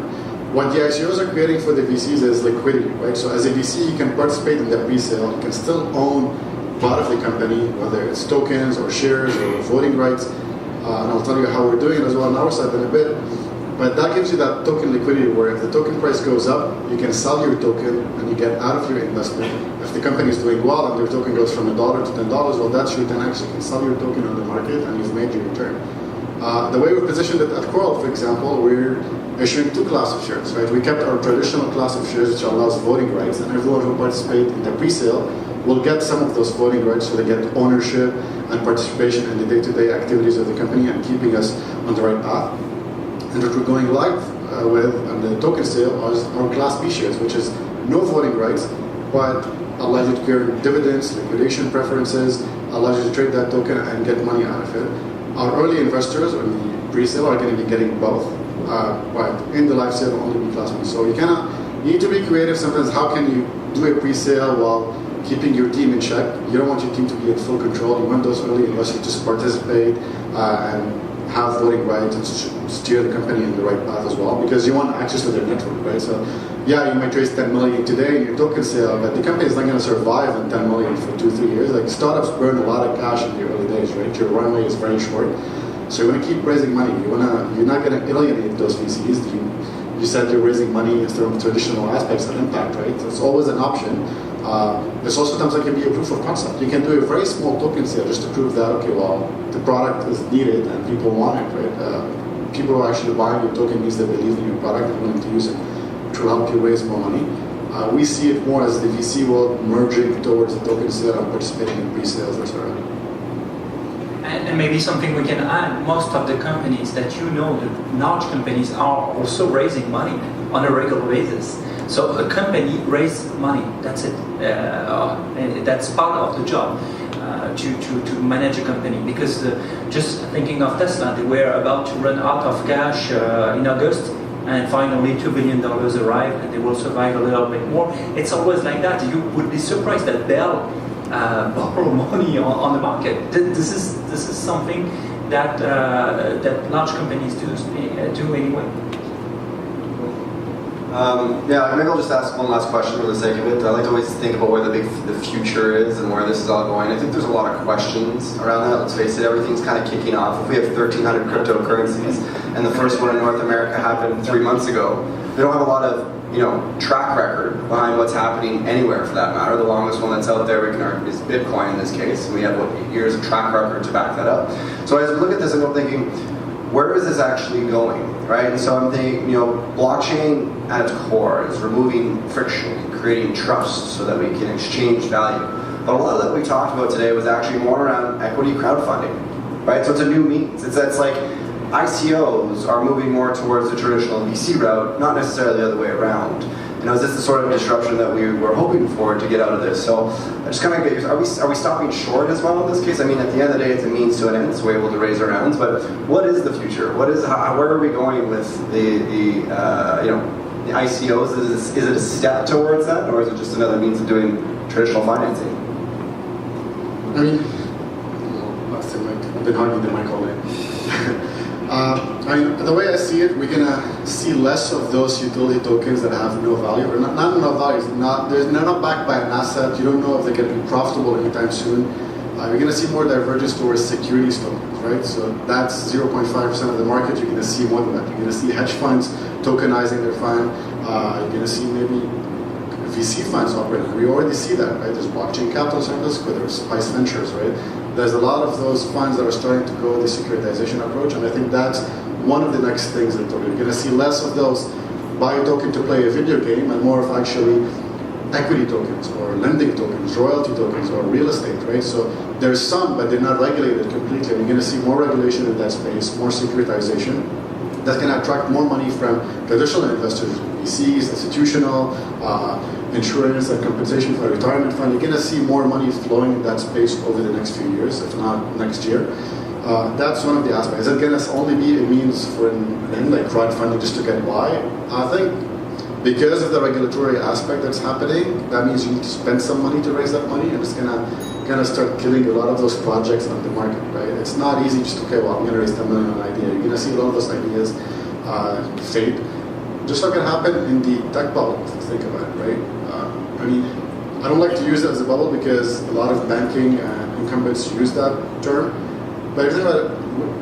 What the ICOs are creating for the VCs is liquidity, right? So as a VC, you can participate in the pre-sale, you can still own part of the company, whether it's tokens or shares or voting rights. And I'll tell you how we're doing it as well on our side in a bit. But that gives you that token liquidity where if the token price goes up, you can sell your token and you get out of your investment. If the company is doing well and their token goes from $1 to $10, well, that's your 10x. You can sell your token on the market and you've made your return. The way we positioned it at Corl, for example, we're issuing 2 classes of shares, right? We kept our traditional class of shares, which allows voting rights, and everyone who participates in the pre-sale will get some of those voting rights, so they get ownership and participation in the day-to-day activities of the company and keeping us on the right path. And what we're going live with on the token sale is our Class B shares, which is no voting rights, but allows you to clear dividends, liquidation preferences, allows you to trade that token and get money out of it. Our early investors or the pre-sale are going to be getting both, but in the live sale, only be Class B. So you need to be creative sometimes. How can you do a pre-sale while keeping your team in check? You don't want your team to be in full control. You want those early investors to participate and have voting rights and steer the company in the right path as well, because you want access to their network, right? So, yeah, you might raise 10 million today in your token sale, but the company is not going to survive on 10 million for 2-3 years. Like, startups burn a lot of cash in the early days, right? Your runway is very short, so you want to keep raising money. You're not going to alienate those VCs. You said you're raising money instead of traditional aspects of Impak, right? So it's always an option. There's also times that can be a proof of concept. You can do a very small token sale just to prove that, okay, well, the product is needed and people want it, right? people who are actually buying your token means they believe in your product and willing to use it, which will help you raise more money. We see it more as the VC world merging towards the token instead of participating in pre-sales, etc. And maybe something we can add, most of the companies that you know, the large companies, are also raising money on a regular basis. So a company raises money, that's it. And that's part of the job, to manage a company. Because just thinking of Tesla, they were about to run out of cash in August, and finally $2 billion arrived, and they will survive a little bit more. It's always like that. You would be surprised that Bell borrow money on the market. This is something that that large companies do anyway. Yeah, maybe I'll just ask one last question for the sake of it. I like to always think about where the future is and where this is all going. I think there's a lot of questions around that. Let's face it, everything's kind of kicking off. If we have 1,300 cryptocurrencies, and the first one in North America happened 3 months ago, they don't have a lot of track record behind what's happening anywhere for that matter. The longest one that's out there, we can argue, is Bitcoin in this case. And we have, 8 years of track record to back that up. So as we look at this, I'm thinking, where is this actually going, right? And so I'm thinking, blockchain at its core is removing friction, creating trust so that we can exchange value. But a lot of that we talked about today was actually more around equity crowdfunding, right? So it's a new means. It's like ICOs are moving more towards the traditional VC route, not necessarily the other way around. Is this the sort of disruption that we were hoping for to get out of this? So I just kind of get, are we stopping short as well in this case? I mean, at the end of the day, it's a means to an end, so we're able to raise our rounds. But what is the future? Where are we going with the ICOs? Is it a step towards that, or is it just another means of doing traditional financing? I mean, I've been hugging the mic all day. The way I see it, we're gonna see less of those utility tokens that have no value, or not no value. They're not backed by an asset. You don't know if they're gonna be profitable anytime soon. We're gonna see more divergence towards securities tokens, right? So that's 0.5% of the market. You're gonna see more than that. You're gonna see hedge funds tokenizing their fund. You're gonna see maybe VC funds operating. We already see that, right? There's blockchain capital centers, whether it's Spice Ventures, right? There's a lot of those funds that are starting to go the securitization approach, and I think that's one of the next things that we're going to see less of those buy a token to play a video game, and more of actually equity tokens or lending tokens, royalty tokens, or real estate, right? So there's some, but they're not regulated completely. We're going to see more regulation in that space, more securitization. That's going to attract more money from traditional investors, VCs, institutional, insurance and compensation for a retirement fund. You're going to see more money flowing in that space over the next few years, if not next year. That's one of the aspects. Is it going to only be a means for an end, like crowdfunding just to get by? I think because of the regulatory aspect that's happening, that means you need to spend some money to raise that money, and it's going to start killing a lot of those projects on the market, right? It's not easy just, okay, well, I'm going to raise $10 million on an idea. You're going to see a lot of those ideas fade. Just like it happened in the tech bubble, if you think about it, right? I don't like to use it as a bubble because a lot of banking incumbents use that term. But if you think about it,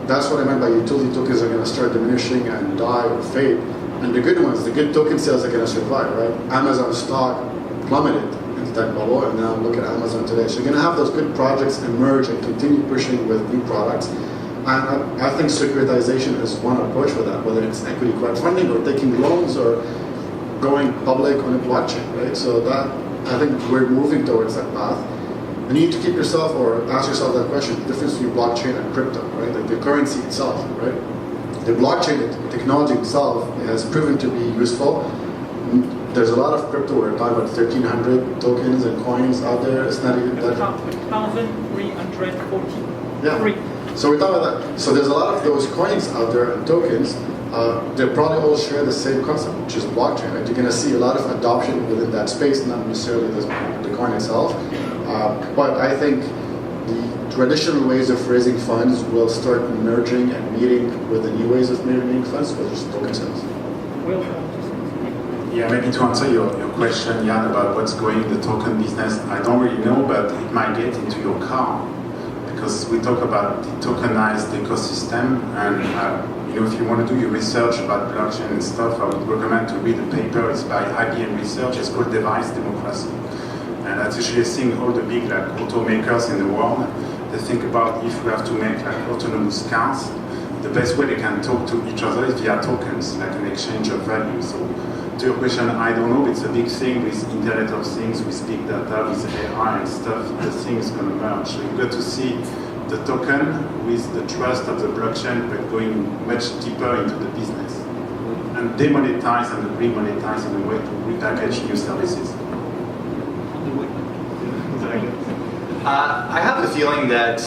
that's what I meant by utility tokens are going to start diminishing and die or fade. And the good ones, the good token sales are going to survive, right? Amazon stock plummeted in the tech bubble, and now look at Amazon today. So you're going to have those good projects emerge and continue pushing with new products. And I think securitization is one approach for that, whether it's equity crowdfunding or taking loans or going public on a blockchain, right? So that, I think we're moving towards that path. And you need to keep yourself, or ask yourself that question, the difference between blockchain and crypto, right? Like the currency itself, right? The blockchain technology itself has proven to be useful. There's a lot of crypto, we're talking about 1,300 tokens and coins out there. It's not even that. 1,340. Yeah. So we're talking about that. So there's a lot of those coins out there and tokens. They probably all share the same concept, which is blockchain. Right? You're going to see a lot of adoption within that space, not necessarily the coin itself. But I think the traditional ways of raising funds will start emerging and meeting with the new ways of raising funds, which is token sales. Yeah, maybe to answer your question, Yann, about what's going in the token business, I don't really know, but it might get into your car. Because we talk about the tokenized ecosystem, and if you want to do your research about blockchain and stuff, I would recommend to read a paper. It's by IBM Research. It's called Device Democracy, and that's actually seeing all the big automakers in the world. They think about if we have to make autonomous cars, the best way they can talk to each other is via tokens, like an exchange of value. So to your question, I don't know, it's a big thing with Internet of Things, with big data, with AI and stuff, the thing is going to merge. So you've got to see the token with the trust of the blockchain, but going much deeper into the business. And demonetize and remonetize in a way to repackage new services. I have the feeling that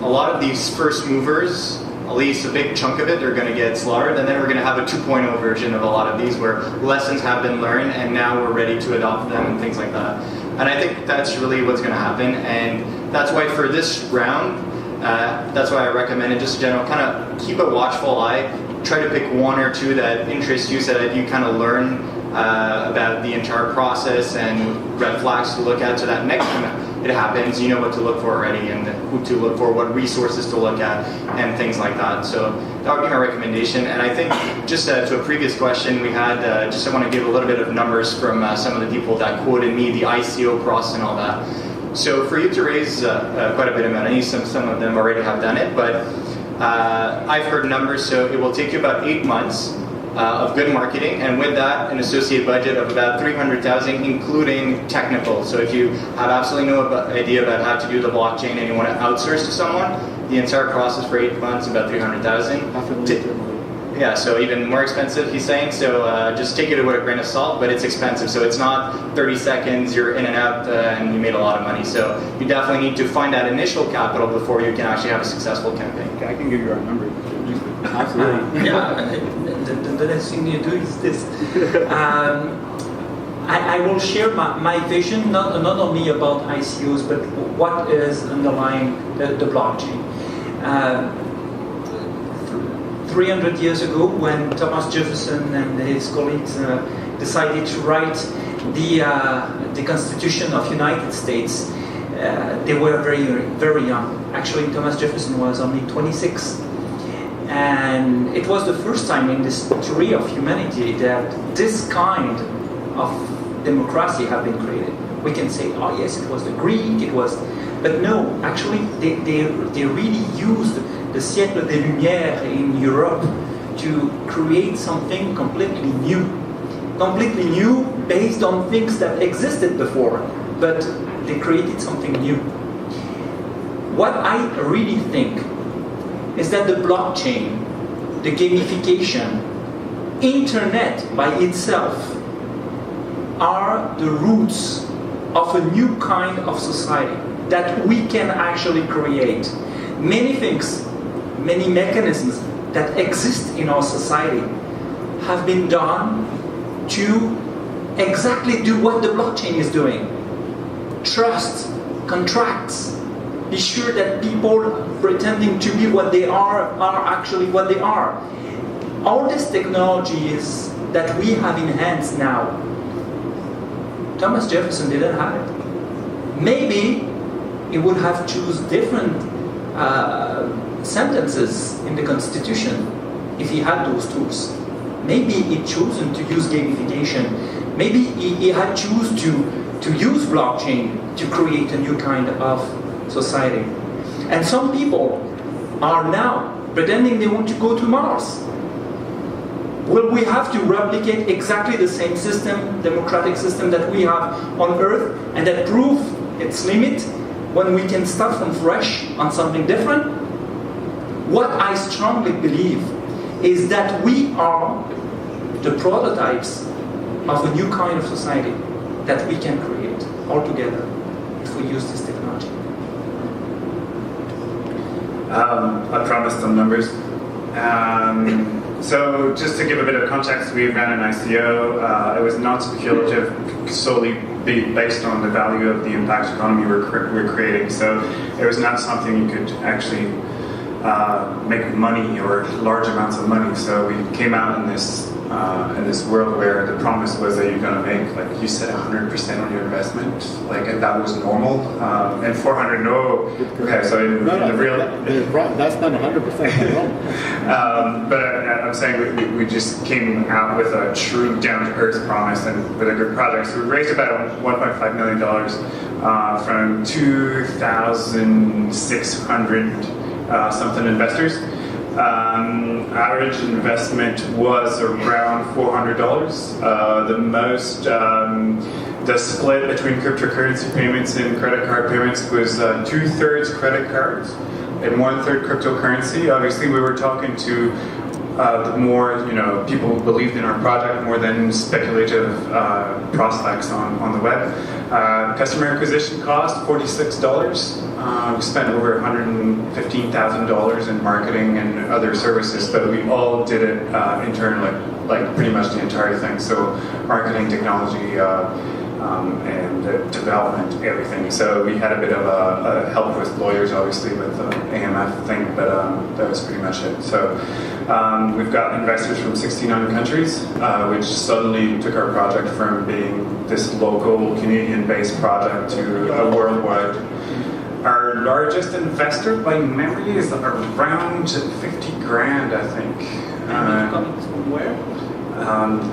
a lot of these first movers, at least a big chunk of it, are going to get slaughtered, and then we're going to have a 2.0 version of a lot of these where lessons have been learned and now we're ready to adopt them and things like that. And I think that's really what's going to happen, and that's why for this round, that's why I recommend it just in general, kind of keep a watchful eye, try to pick one or two that interest you so that you kind of learn about the entire process and red flags to look at, so that next time it happens, you know what to look for already and who to look for, what resources to look at, and things like that. So that would be my recommendation. And I think just to a previous question we had, just I want to give a little bit of numbers from some of the people that quoted me, the ICO process and all that. So for you to raise quite a bit of money, some of them already have done it, but I've heard numbers, so it will take you about 8 months of good marketing, and with that, an associate budget of about 300,000, including technical. So if you have absolutely no idea about how to do the blockchain and you want to outsource to someone, the entire process for 8 months, about 300,000. Yeah, so even more expensive, he's saying. So just take it with a grain of salt, but it's expensive. So it's not 30 seconds, you're in and out, and you made a lot of money. So you definitely need to find that initial capital before you can actually have a successful campaign. I can give you our number. Absolutely. The next thing you do is this. I will share my vision, not only about ICOs, but what is underlying the blockchain. 300 years ago, when Thomas Jefferson and his colleagues decided to write the Constitution of United States, they were very, very young. Actually, Thomas Jefferson was only 26. And it was the first time in the history of humanity that this kind of democracy had been created. We can say, oh yes, it was the Greek, it was... But no, actually, they really used the siècle des Lumières in Europe to create something completely new. Completely new based on things that existed before, but they created something new. What I really think is that the blockchain, the gamification, internet by itself are the roots of a new kind of society that we can actually create. Many things, many mechanisms that exist in our society have been done to exactly do what the blockchain is doing. Trust, contracts, be sure that people pretending to be what they are actually what they are. All these technologies that we have in hands now, Thomas Jefferson didn't have it. Maybe he would have chosen different sentences in the Constitution if he had those tools. Maybe he chosen to use gamification. Maybe he had chosen to use blockchain to create a new kind of society. And some people are now pretending they want to go to Mars. Will we have to replicate exactly the same system, democratic system that we have on Earth, and that prove its limit when we can start from fresh on something different? What I strongly believe is that we are the prototypes of a new kind of society that we can create all together if we use this technology. I promised some numbers. So just to give a bit of context, we ran an ICO. It was not speculative, solely based on the value of the impact economy we're creating. So it was not something you could actually make money or large amounts of money. So we came out in this world where the promise was that you're going to make, like you said, 100% on your investment, like that was normal, and 400 no. Okay, so in the real, that's not 100%. but I'm saying we just came out with a true down-to-earth promise and with a good project. So we raised about $1.5 million from 2,600 something investors. Average investment was around $400. The split between cryptocurrency payments and credit card payments was 2/3 credit cards and 1/3 cryptocurrency. Obviously, we were talking to the more people who believed in our product more than speculative prospects on the web. Customer acquisition cost $46. We spent over $115,000 in marketing and other services, but we all did it internally, like pretty much the entire thing. So marketing, technology, and development, everything. So we had a bit of a help with lawyers, obviously, with the AMF thing, but that was pretty much it. So we've got investors from 69 countries, which suddenly took our project from being this local Canadian-based project to a worldwide. Our largest investor, by memory, is around 50 grand, I think. Coming from where?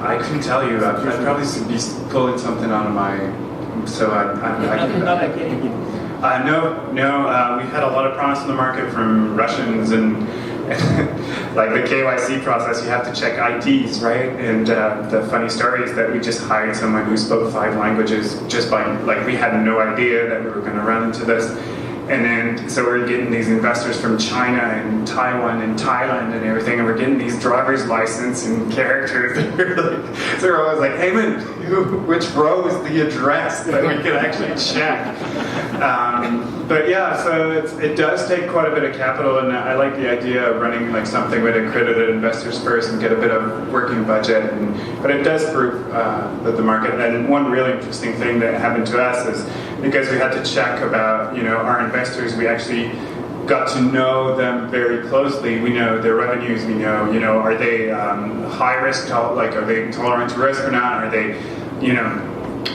I couldn't tell you. I'd probably be pulling something out of my. So I we had a lot of promise in the market from Russians and like the KYC process. You have to check IDs, right? And the funny story is that we just hired someone who spoke 5 languages just by we had no idea that we were going to run into this. And then, so we're getting these investors from China and Taiwan and Thailand and everything, and we're getting these driver's license and characters. So we're always like, hey man, which row is the address that we can actually check? But yeah, so it does take quite a bit of capital, and I like the idea of running something with accredited investors first and get a bit of working budget. But it does prove that the market. And one really interesting thing that happened to us is because we had to check about our investors, we actually got to know them very closely. We know their revenues. We know are they high risk, are they tolerant to risk or not? Are they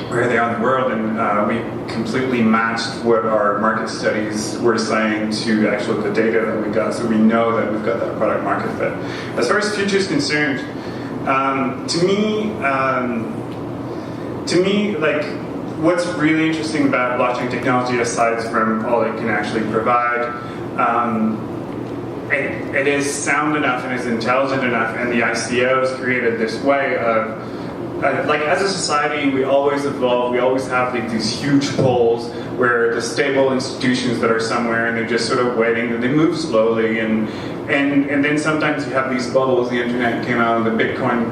where are they on the world? And we completely matched what our market studies were saying to actually the data that we got, so we know that we've got that product market fit. As far as the future is concerned, to me, what's really interesting about blockchain technology, aside from all it can actually provide, it is sound enough and is intelligent enough, and the ICOs created this way of as a society, we always evolve. We always have these huge poles where the stable institutions that are somewhere and they're just sort of waiting, and they move slowly, and then sometimes you have these bubbles. The internet came out, and the Bitcoin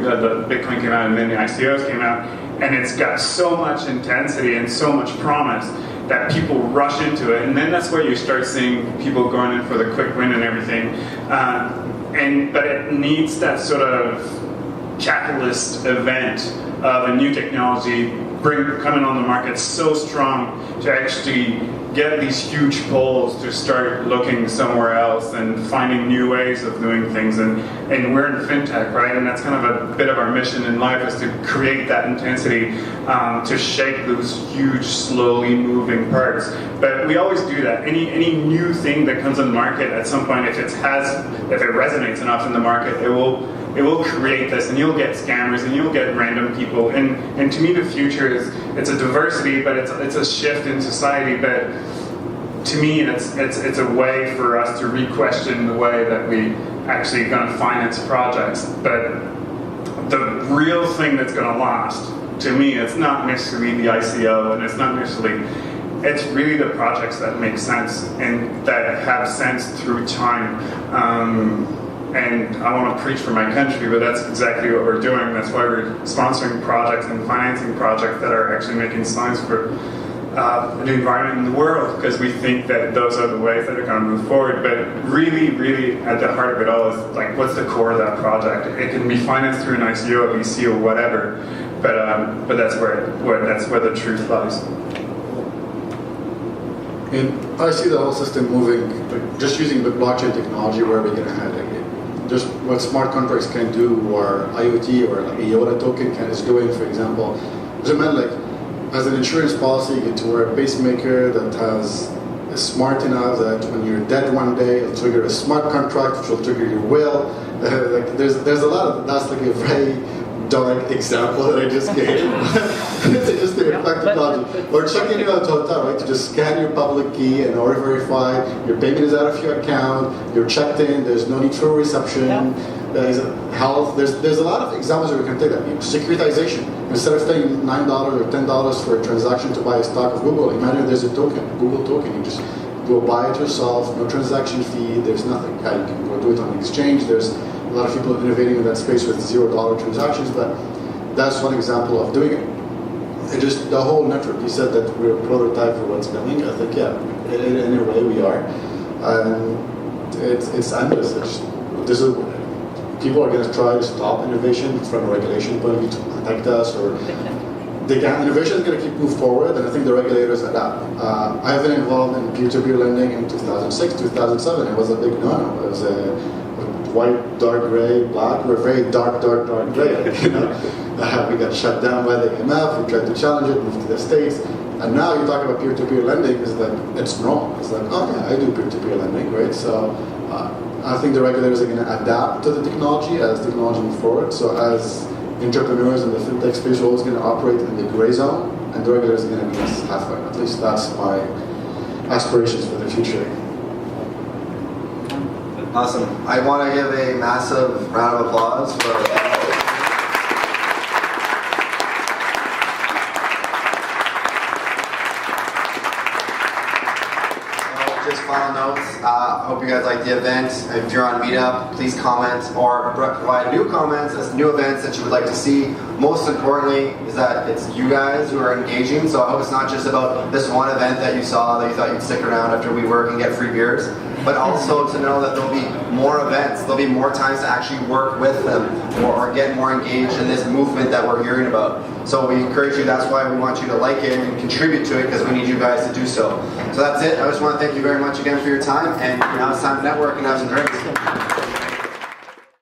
came out, and then the ICOs came out, and it's got so much intensity and so much promise that people rush into it, and then that's where you start seeing people going in for the quick win and everything. But it needs that sort of catalyst event of a new technology coming on the market so strong to actually get these huge polls to start looking somewhere else and finding new ways of doing things. And we're in fintech, right? And that's kind of a bit of our mission in life, is to create that intensity to shake those huge, slowly moving parts. But we always do that. Any new thing that comes on the market, at some point, if it resonates enough in the market, it will create this, and you'll get scammers, and you'll get random people. And to me, the future it's a diversity, but it's a shift in society. But to me, it's a way for us to re-question the way that we actually going to finance projects. But the real thing that's going to last, to me, it's not necessarily the ICO, and it's not necessarily. It's really the projects that make sense and that have sense through time. And I want to preach for my country, but that's exactly what we're doing. That's why we're sponsoring projects and financing projects that are actually making science for the environment in the world, because we think that those are the ways that are going to move forward. But really, really, at the heart of it all is what's the core of that project? It can be financed through an ICO, a VC, or whatever. But that's where the truth lies. And I see the whole system moving, just using the blockchain technology, where we're going to head. Just what smart contracts can do, or IoT, or a IOTA token is doing, for example. Just as an insurance policy, you get to wear a pacemaker that is smart enough that when you're dead one day, it'll trigger a smart contract, which will trigger your will. There's a lot of, that's a very dark example that I just gave. Just to reflect technology. We're checking you out, Total, right? To just scan your public key and order verify. Your payment is out of your account. You're checked in. There's no need for reception. There's health. There's a lot of examples that we can take. That securitization. Instead of paying $9 or $10 for a transaction to buy a stock of Google, imagine there's a token, Google token. You just go buy it yourself. No transaction fee. There's nothing. Yeah, you can go do it on the exchange. There's a lot of people innovating in that space with $0 transactions, but that's one example of doing it. It just the whole network. You said that we're a prototype for what's coming. I think in a way we are. It's endless. People are going to try to stop innovation from a regulation point of view to protect us, or innovation is going to keep moving forward, and I think the regulators adapt. I've been involved in peer-to-peer lending in 2006, 2007. It was a big no-no. It was a white, dark gray, black. We're very dark gray. You know, we got shut down by the IMF. We tried to challenge it, moved to the States, and now you talk about peer-to-peer lending. It's like it's normal. It's like, oh yeah, I do peer-to-peer lending, right? So I think the regulators are going to adapt to the technology as technology moves forward. So as entrepreneurs in the fintech space are always going to operate in the gray zone, and the regulators are going to meet us halfway. At least that's my aspirations for the future. Awesome. I want to give a massive round of applause for just final notes. I hope you guys like the event. If you're on Meetup, please comment or provide new comments as new events that you would like to see. Most importantly is that it's you guys who are engaging. So I hope it's not just about this one event that you saw that you thought you'd stick around after we work and get free beers, but also to know that there'll be more events. There'll be more times to actually work with them or get more engaged in this movement that we're hearing about. So we encourage you. That's why we want you to like it and contribute to it, because we need you guys to do so. So that's it. I just want to thank you very much again for your time, and now it's time to network and have some drinks.